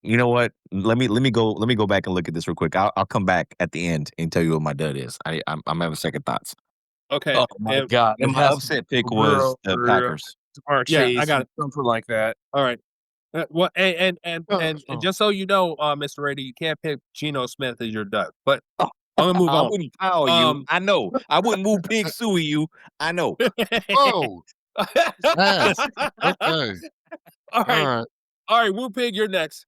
You know what? Let me go back and look at this real quick. I'll come back at the end and tell you what my dud is. I'm having second thoughts. Okay. Oh my God! And my upset pick was the Packers. Yeah, I got it. Something like that. All right. Well, and just so you know, Mr. Rady, you can't pick Geno Smith as your dud. But I'm gonna move on. I wouldn't foul you. I know. I wouldn't move Big Suey you. I know. Oh. Yes. Okay. All right. All right, Woo Pig, you're next.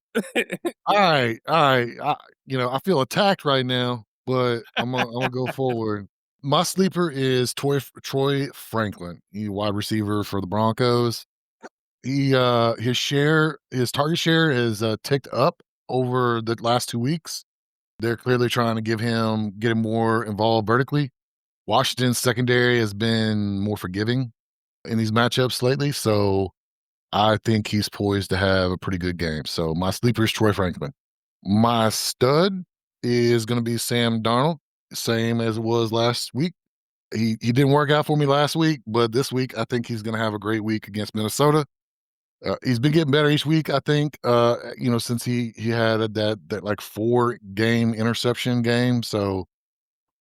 All right. I feel attacked right now, but I'm gonna go forward. My sleeper is Troy Franklin, wide receiver for the Broncos. His target share is ticked up over the last 2 weeks. They're clearly trying to get him more involved vertically. Washington's secondary has been more forgiving in these matchups lately, so I think he's poised to have a pretty good game. So my sleeper is Troy Franklin. My stud is going to be Sam Darnold, same as it was last week. He didn't work out for me last week, but this week I think he's going to have a great week against Minnesota. He's been getting better each week, I think, since he had that like 4-game interception game. So,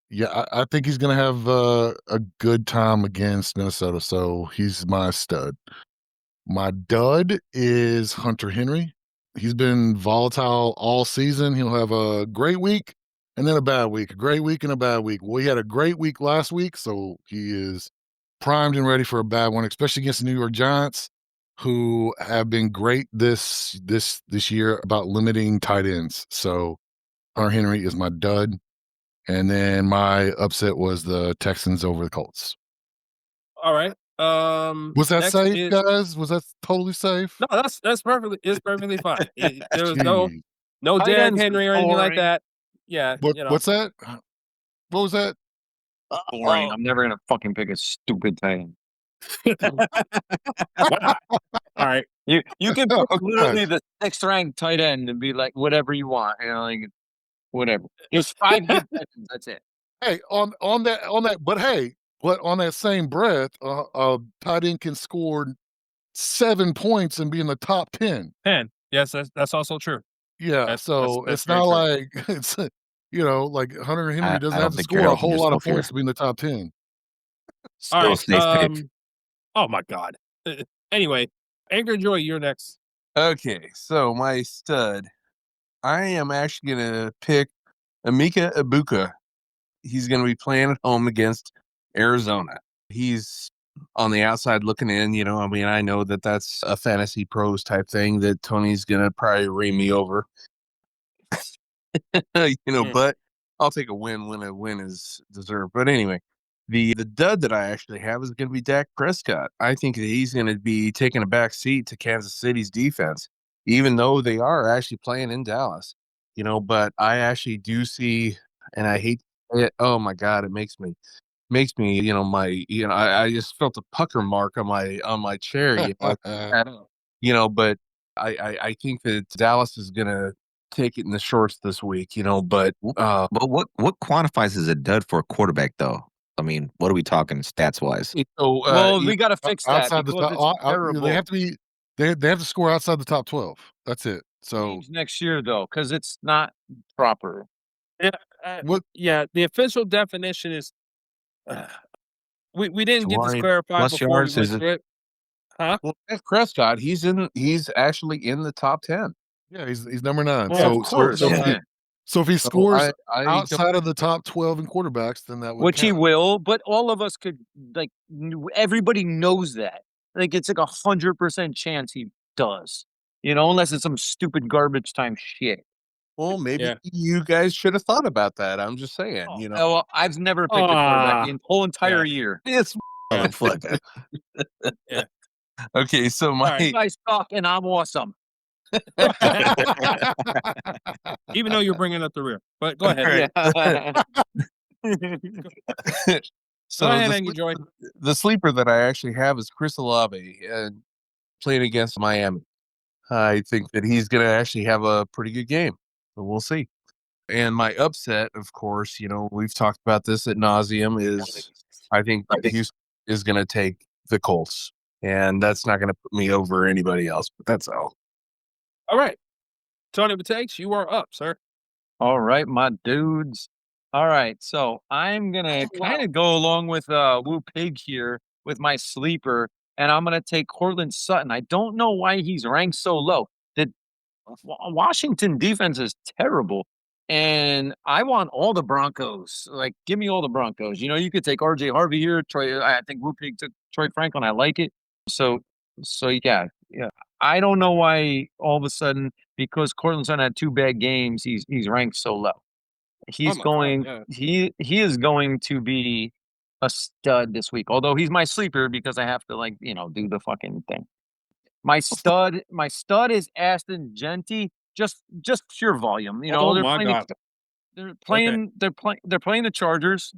yeah, I think he's going to have a good time against Minnesota. So he's my stud. My dud is Hunter Henry. He's been volatile all season. He'll have a great week and then a bad week, a great week and a bad week. Well, he had a great week last week, so he is primed and ready for a bad one, especially against the New York Giants, who have been great this year about limiting tight ends. So Hunter Henry is my dud. And then my upset was the Texans over the Colts. All right. Was that safe, guys? Was that totally safe? No, that's perfectly fine. There was no Derrick Henry or anything like that. Yeah. What's that? What was that? Boring. I'm never gonna fucking pick a stupid tight end. Wow. All right. You can pick literally the 6th ranked tight end and be like whatever you want. Like whatever. There's 5 good Texans. That's it. Hey, on that, but on that same breath, tight end can score 7 points and be in the top 10. 10. Yes, that's also true. Yeah, that's not like it's like Hunter Henry doesn't have to score a whole lot of points to be in the top 10. All right. Oh my God. Anyway, Angry Joy, you're next. Okay, so my stud, I am actually gonna pick Emeka Egbuka. He's gonna be playing at home against Arizona. He's on the outside looking in, I know that that's a fantasy pros type thing that Tony's gonna probably ream me over. But I'll take a win when a win is deserved. But anyway, the dud that I actually have is going to be Dak Prescott. I think that he's going to be taking a back seat to Kansas City's defense, even though they are actually playing in Dallas. But I actually do see, and I hate it. Oh my God, it makes me, I just felt a pucker mark on my chair. But I think that Dallas is going to take it in the shorts this week, but what quantifies as a dud for a quarterback though? I mean, what are we talking stats wise? So we got to fix that outside the top. They have to be. They have to score outside the top 12. That's it. So next year though, because it's not proper. Yeah, the official definition is. We didn't get this clarified plus before yards, we went through it. Huh? Well, Dak Prescott, he's actually in the top 10. Yeah, he's number 9. Well, of course. So if he scores outside of the top 12 in quarterbacks, then that would which count. he will. But all of us could everybody knows that. Like it's like 100% chance he does. Unless it's some stupid garbage time shit. Well, maybe you guys should have thought about that. I'm just saying. Well, I've never picked a quarterback the whole entire year. It's Yeah. Okay, so you guys suck and I'm awesome. Even though you're bringing up the rear, but go ahead. So go ahead, Angry Joy. The sleeper that I actually have is Chris Olave playing against Miami. I think that he's going to actually have a pretty good game. So we'll see. And my upset, of course, we've talked about this ad nauseum, is I think Houston is going to take the Colts. And that's not going to put me over anybody else, but that's all. All right. Tony Batakes, you are up, sir. All right, my dudes. All right, so I'm going to kind of go along with Woo Pig here with my sleeper, and I'm going to take Cortland Sutton. I don't know why he's ranked so low. The Washington defense is terrible, and I want all the Broncos. Like, give me all the Broncos. You could take R.J. Harvey here. I think Woo Pig took Troy Franklin. I like it. So yeah. I don't know why all of a sudden, because Cortland Sutton had 2 bad games, he's ranked so low. He is going to be a stud this week. Although he's my sleeper because I have to do the fucking thing. My stud is Aston Genty, just pure volume. They're playing the Chargers.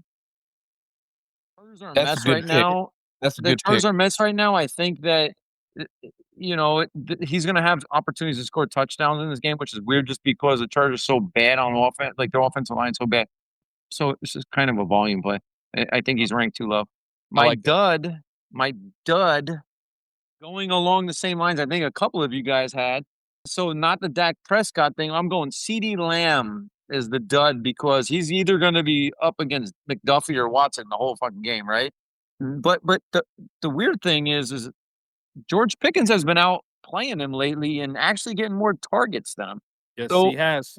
Chargers are a mess right now. The Chargers are a mess right now. I think that he's going to have opportunities to score touchdowns in this game, which is weird just because the Chargers are so bad on offense, like their offensive line is so bad. So it's just kind of a volume play. I think he's ranked too low. My dud, going along the same lines I think a couple of you guys had. So not the Dak Prescott thing. I'm going CeeDee Lamb is the dud because he's either going to be up against McDuffie or Watson the whole fucking game, right? But the weird thing is George Pickens has been out playing him lately and actually getting more targets than him. Yes, he has.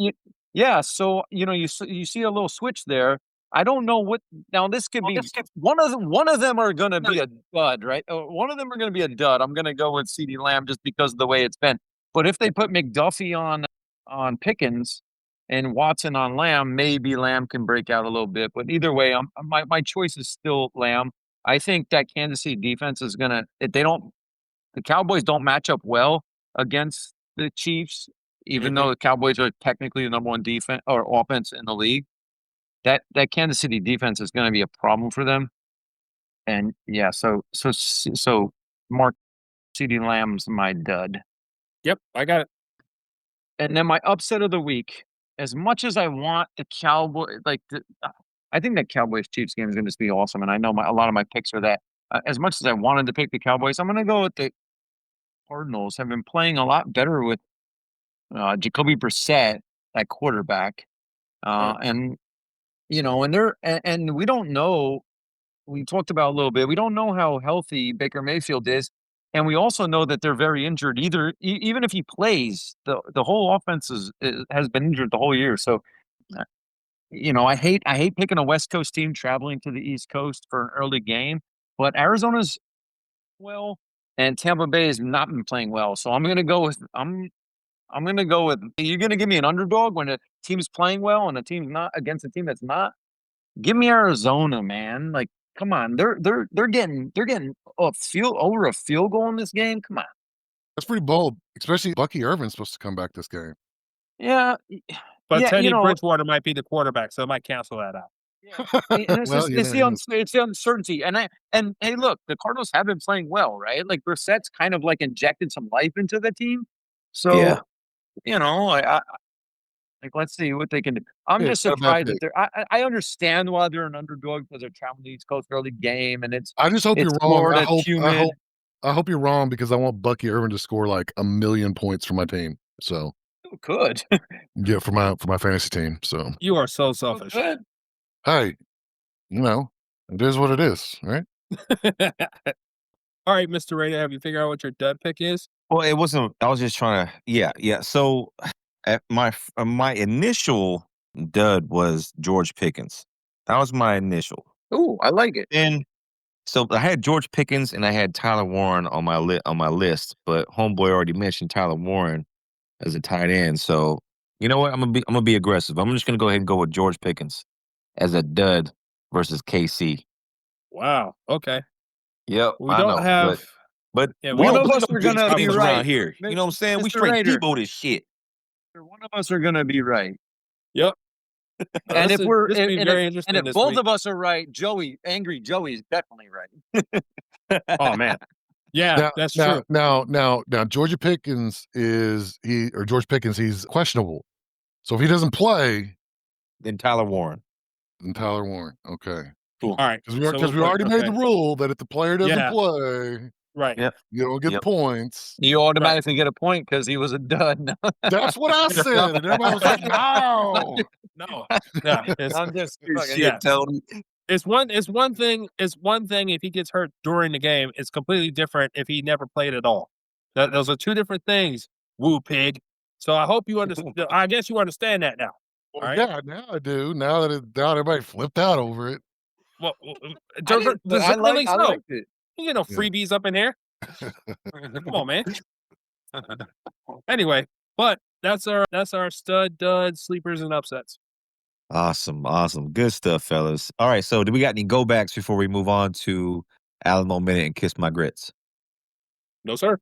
Yeah, so you see a little switch there. I don't know what. Now this could be one of them are going to be a dud, right? One of them are going to be a dud. I'm going to go with CeeDee Lamb just because of the way it's been. But if they put McDuffie on Pickens and Watson on Lamb, maybe Lamb can break out a little bit. But either way, my choice is still Lamb. I think that Kansas City defense is going to, if they don't, the Cowboys don't match up well against the Chiefs, even though the Cowboys are technically the number one defense or offense in the league. That Kansas City defense is going to be a problem for them. And yeah, so Mark CeeDee Lamb's my dud. Yep, I got it. And then my upset of the week, as much as I want the Cowboys, I think that Cowboys Chiefs game is going to be awesome. And I know a lot of my picks are that. As much as I wanted to pick the Cowboys, I'm going to go with the Cardinals. Have been playing a lot better with Jacoby Brissett at quarterback. And you know, and we don't know. We talked about a little bit. We don't know how healthy Baker Mayfield is, and we also know that they're very injured. Even if he plays, the whole offense has been injured the whole year. So, you know, I hate picking a West Coast team traveling to the East Coast for an early game, but Arizona's well, and Tampa Bay has not been playing well. So I'm gonna go with I'm going to go with, you're going to give me an underdog when a team's playing well and a team's not against a team that's not. Give me Arizona, man. Like, come on. They're getting over a field goal in this game. Come on. That's pretty bold, especially Bucky Irvin's supposed to come back this game. Yeah. But Teddy Bridgewater might be the quarterback, so it might cancel that out. Yeah. It's the uncertainty. And hey, look, the Cardinals have been playing well, right? Like Brissett's kind of like injected some life into the team. So, yeah. You know, let's see what they can do. I'm just surprised that I understand why they're an underdog because they're traveling to the East Coast early game, and I just hope you're wrong. I hope you're wrong because I want Bucky Irvin to score like 1 million points for my team. So good. Yeah, for my fantasy team. So you are so selfish. Hey, you know, it is what it is, right? All right, Mr. Rada, have you figured out what your dud pick is? Well, it wasn't. I was just trying to. Yeah. So, at my initial dud was George Pickens. That was my initial. Oh, I like it. And so I had George Pickens and I had Tyler Warren on my list, but homeboy already mentioned Tyler Warren as a tight end. So you know what? I'm gonna be aggressive. I'm just gonna go ahead and go with George Pickens as a dud versus KC. Wow. Okay. Yep. We don't have. But yeah, one of us are going to be right here. You know what I'm saying? Mr. We straight Rader. Debo this shit. One of us are going to be right. Yep. And if both of us are right, Angry Joey is definitely right. Oh man. Yeah, that's true. Now, George Pickens, he's questionable. So if he doesn't play, then Tyler Warren. Okay. Cool. All right. Because we already made the rule that if the player doesn't play, right, you don't get the points. You automatically get a point because he was a dud. That's what I said. And everybody was like, no. I'm just Tony. It's one thing if he gets hurt during the game. It's completely different if he never played at all. Those are two different things. Woo pig. So I hope you understand. I guess you understand that now. Well, right? Yeah, now I do. Now that everybody flipped out over it. Well, I liked it. You know, freebies up in here. Come on, man. Anyway, but that's our stud, dud, sleepers, and upsets. Awesome. Good stuff, fellas. All right, so do we got any go backs before we move on to Alamo Minute and Kiss My Grits? No, sir.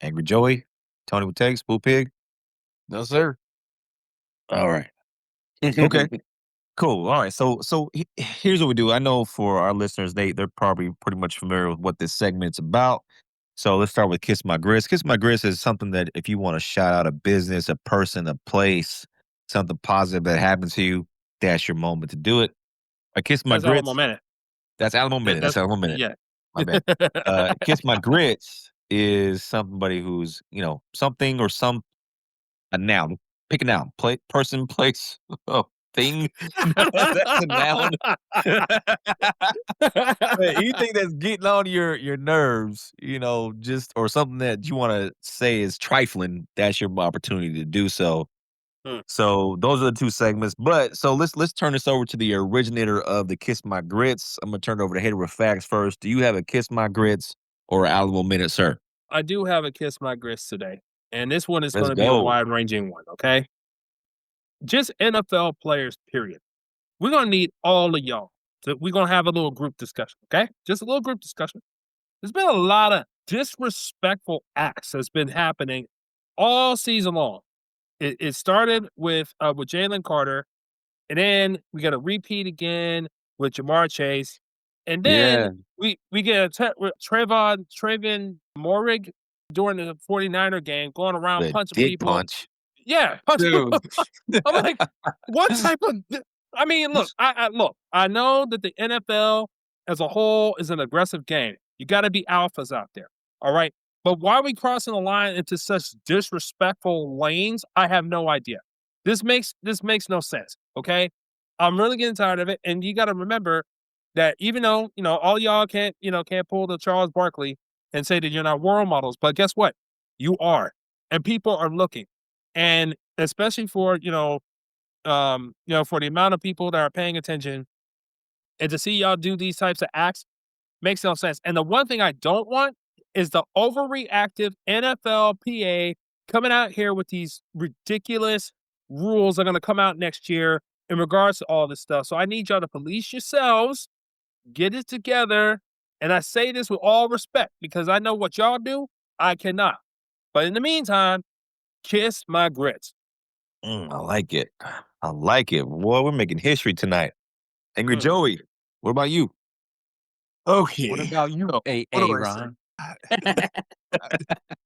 Angry Joey, Tony with Takes, Boo Pig? No, sir. All right. Okay. Cool. All right. So here's what we do. I know for our listeners, they're probably pretty much familiar with what this segment's about. So let's start with Kiss My Grits. Kiss My Grits is something that if you want to shout out a business, a person, a place, something positive that happened to you, that's your moment to do it. Kiss My Grits. Alamo Minute. That's Alamo Minute. That's Alamo Minute. Yeah. My bad. Kiss My Grits is somebody who's, something or a noun. Pick a noun. Person, place, thing. That's a noun. Anything that's getting on your nerves, or something that you want to say is trifling, that's your opportunity to do so. So those are the two segments. But so let's turn this over to the originator of the Kiss My Grits. I'm gonna turn it over to Hater with Facts first. Do you have a Kiss My Grits or Alamo Minute, sir? I do have a Kiss My Grits today, and this one is Let's going to be a go. wide-ranging one. Okay, just NFL players. Period. We're gonna need all of y'all. So we're gonna have a little group discussion. Okay, just a little group discussion. There's been a lot of disrespectful acts that's been happening all season long. It started with Jalen Carter, and then we got a repeat again with Jamar Chase, and then we get with Trayvon Morig during the 49er game, going around The punching dick people. punch. Yeah, Dude. I'm like, what type of? I mean, look, I know that the NFL as a whole is an aggressive game. You got to be alphas out there, all right? But why are we crossing the line into such disrespectful lanes? I have no idea. This makes no sense. Okay, I'm really getting tired of it. And you got to remember that even though all y'all can't pull the Charles Barkley and say that you're not role models, but guess what? You are, and people are looking, and especially for for the amount of people that are paying attention, and to see y'all do these types of acts makes no sense. And the one thing I don't want is the overreactive NFLPA coming out here with these ridiculous rules that are going to come out next year in regards to all this stuff. So I need y'all to police yourselves, get it together. And I say this with all respect because I know what y'all do, I cannot. But in the meantime, kiss my grits. I like it. I like it. Boy, we're making history tonight. Angry Joey, what about you? Okay. What about you, Ron?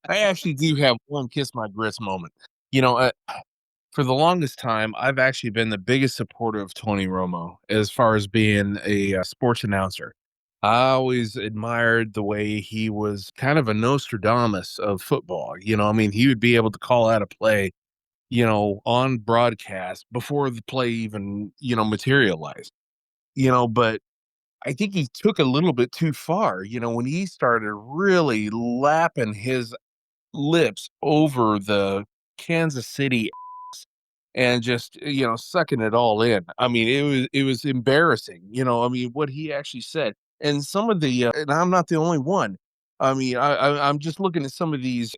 I actually do have one Kiss My Grits moment. For the longest time, I've actually been the biggest supporter of Tony Romo as far as being a sports announcer. I always admired the way he was kind of a Nostradamus of football. He would be able to call out a play, on broadcast before the play even, materialized. But I think he took a little bit too far, when he started really lapping his lips over the Kansas City and just, sucking it all in. I mean, it was embarrassing, what he actually said. And some of the, and I'm not the only one. I mean, I'm just looking at some of these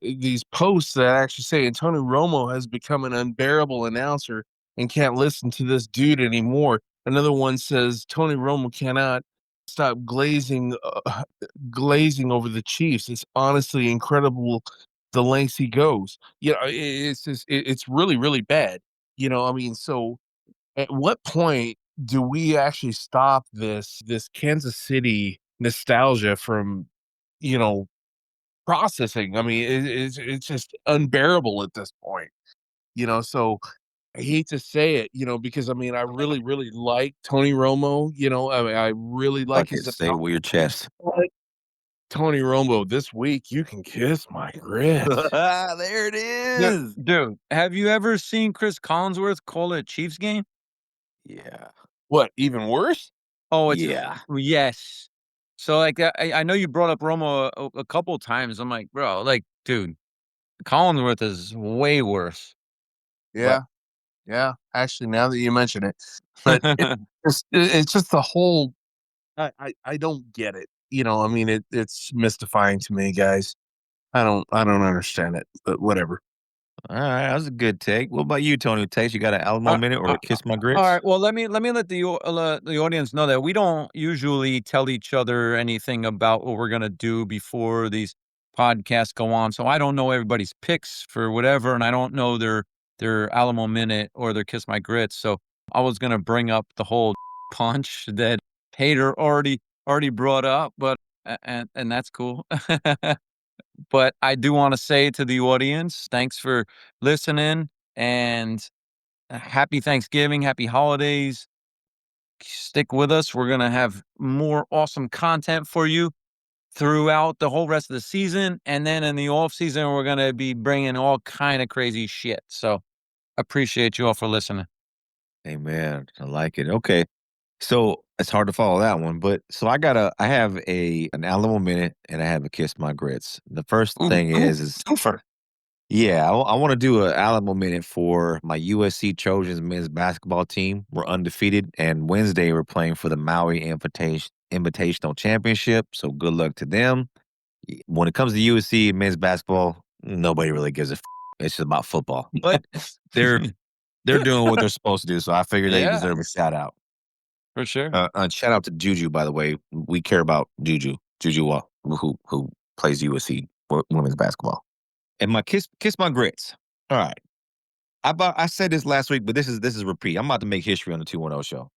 posts that actually say Antonio Romo has become an unbearable announcer and can't listen to this dude anymore. Another one says Tony Romo cannot stop glazing over the Chiefs. It's honestly incredible the lengths he goes. It's just, it's really, really bad. So at what point do we actually stop this Kansas City nostalgia from, processing? I mean, it's just unbearable at this point. So I hate to say it, because I mean, I really, really like Tony Romo. I mean, I really like his. Say it with your chest. Tony Romo, this week you can kiss my grits. There it is. Dude, have you ever seen Chris Collinsworth call a Chiefs game? Yeah. What, even worse? Oh, it's yes. So like I know you brought up Romo a couple of times. I'm like, bro, like, dude, Collinsworth is way worse. Yeah. Yeah. Actually, now that you mention it, but it's just the whole. I don't get it. I mean, it's mystifying to me, guys. I don't understand it, but whatever. All right, that was a good take. What about you, Tony? Takes you got an Alamo minute or kiss my grits? All right. Well, let me let the audience know that we don't usually tell each other anything about what we're gonna do before these podcasts go on. So I don't know everybody's picks for whatever, and I don't know their Alamo minute or their kiss my grits. So I was gonna bring up the whole punch that Hater already brought up, but and that's cool. But I do want to say to the audience, thanks for listening and happy Thanksgiving, happy holidays. Stick with us. We're going to have more awesome content for you throughout the whole rest of the season. And then in the off season, we're going to be bringing all kind of crazy shit. So appreciate you all for listening. Amen. I like it. Okay. So it's hard to follow that one, but so I have an Alamo minute and I have a kiss my grits. The first thing is Yeah, I want to do an Alamo minute for my USC Trojans men's basketball team. We're undefeated, and Wednesday we're playing for the Maui Invitational Championship. So good luck to them. When it comes to USC men's basketball, nobody really gives a. It's just about football, but they're doing what they're supposed to do. So I figure they deserve a shout out. For sure. Shout out to Juju, by the way. We care about Juju who plays USC women's basketball. And my kiss my grits. All right. I said this last week, but this is a repeat. I'm about to make history on the 210 show.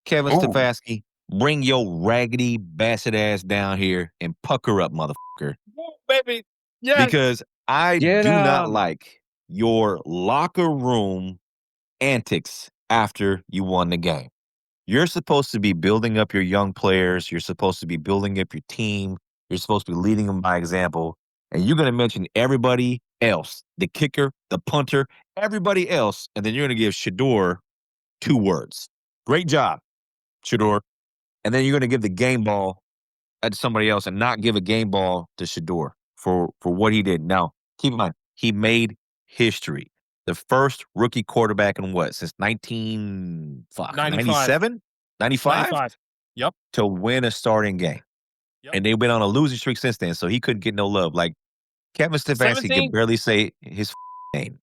Kevin Stefanski, bring your raggedy bastard ass down here and pucker up, motherfucker. Oh, baby. Yes. Because I do not like your locker room antics after you won the game. You're supposed to be building up your young players. You're supposed to be building up your team. You're supposed to be leading them by example. And you're going to mention everybody else, the kicker, the punter, everybody else, and then you're going to give Shedeur 2 words. Great job, Shedeur. And then you're going to give the game ball to somebody else and not give a game ball to Shedeur for what he did. Now, keep in mind, he made history. The first rookie quarterback in what? Since 97? 95? Yep. To win a starting game. Yep. And they've been on a losing streak since then, so he couldn't get no love. Like, Kevin Stefanski could barely say his name.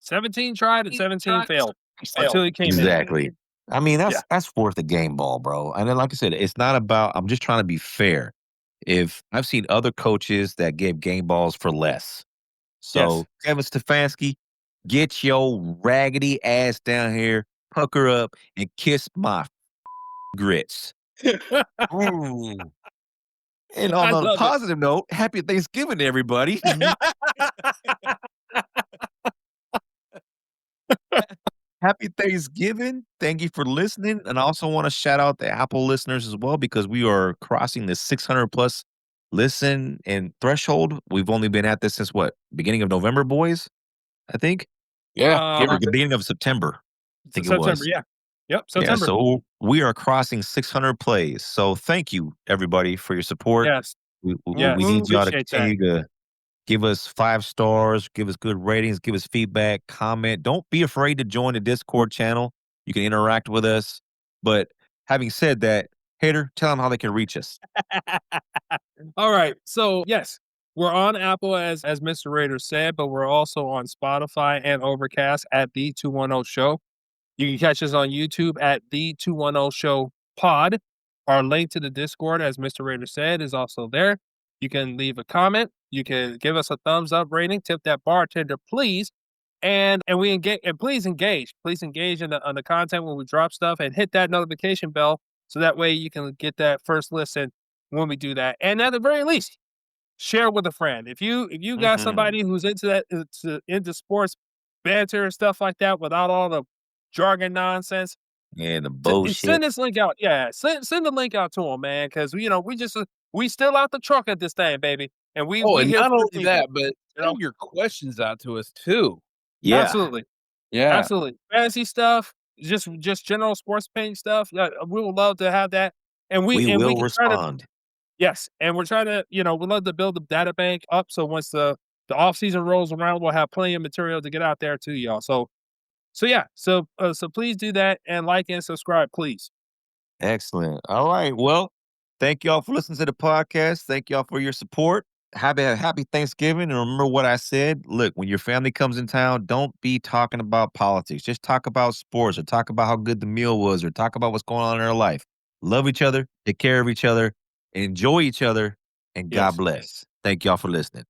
17 tried and 17 failed until he came in. Exactly. I mean, that's worth the game ball, bro. And then, like I said, it's not about – I'm just trying to be fair. If I've seen other coaches that gave game balls for less. So, Kevin Stefanski, get your raggedy ass down here, pucker up, and kiss my grits. And on a positive note, happy Thanksgiving to everybody. Happy Thanksgiving. Thank you for listening. And I also want to shout out the Apple listeners as well, because we are crossing the 600 plus listen and threshold. We've only been at this since what? Beginning of November, boys? I think. Yeah. Beginning of September. I think September, it was. yeah. Yep, September. Yeah, so we are crossing 600 plays. So thank you, everybody, for your support. Yes. We need y'all to continue to give us 5 stars, give us good ratings, give us feedback, comment. Don't be afraid to join the Discord channel. You can interact with us. But having said that, Hater, tell them how they can reach us. All right. So, yes, we're on Apple, as Mr. Rader said, but we're also on Spotify and Overcast at The 210 Show. You can catch us on YouTube at The 210 Show Pod. Our link to the Discord, as Mr. Rader said, is also there. You can leave a comment. You can give us a thumbs up rating. Tip that bartender, please. And we engage. And please engage. Please engage on the content when we drop stuff, and hit that notification bell so that way you can get that first listen when we do that. And at the very least, share with a friend. If you got somebody who's into sports banter and stuff like that without all the jargon nonsense, and the bullshit, send this link out. Yeah, send the link out to them, man, because we still out the truck at this thing, baby. And we and not only that, but send your questions out to us too. Yeah, absolutely. Yeah, absolutely. Fantasy stuff, just general sports painting stuff. We would love to have that, and we will can respond. Yes, and we're trying to, we'd love to build the data bank up, so once the off season rolls around, we'll have plenty of material to get out there to y'all. So please do that, and like and subscribe, please. Excellent. All right. Well, thank y'all for listening to the podcast. Thank y'all for your support. Happy Thanksgiving. And remember what I said. Look, when your family comes in town, don't be talking about politics. Just talk about sports, or talk about how good the meal was, or talk about what's going on in their life. Love each other, take care of each other, enjoy each other, and God bless. Thank y'all for listening.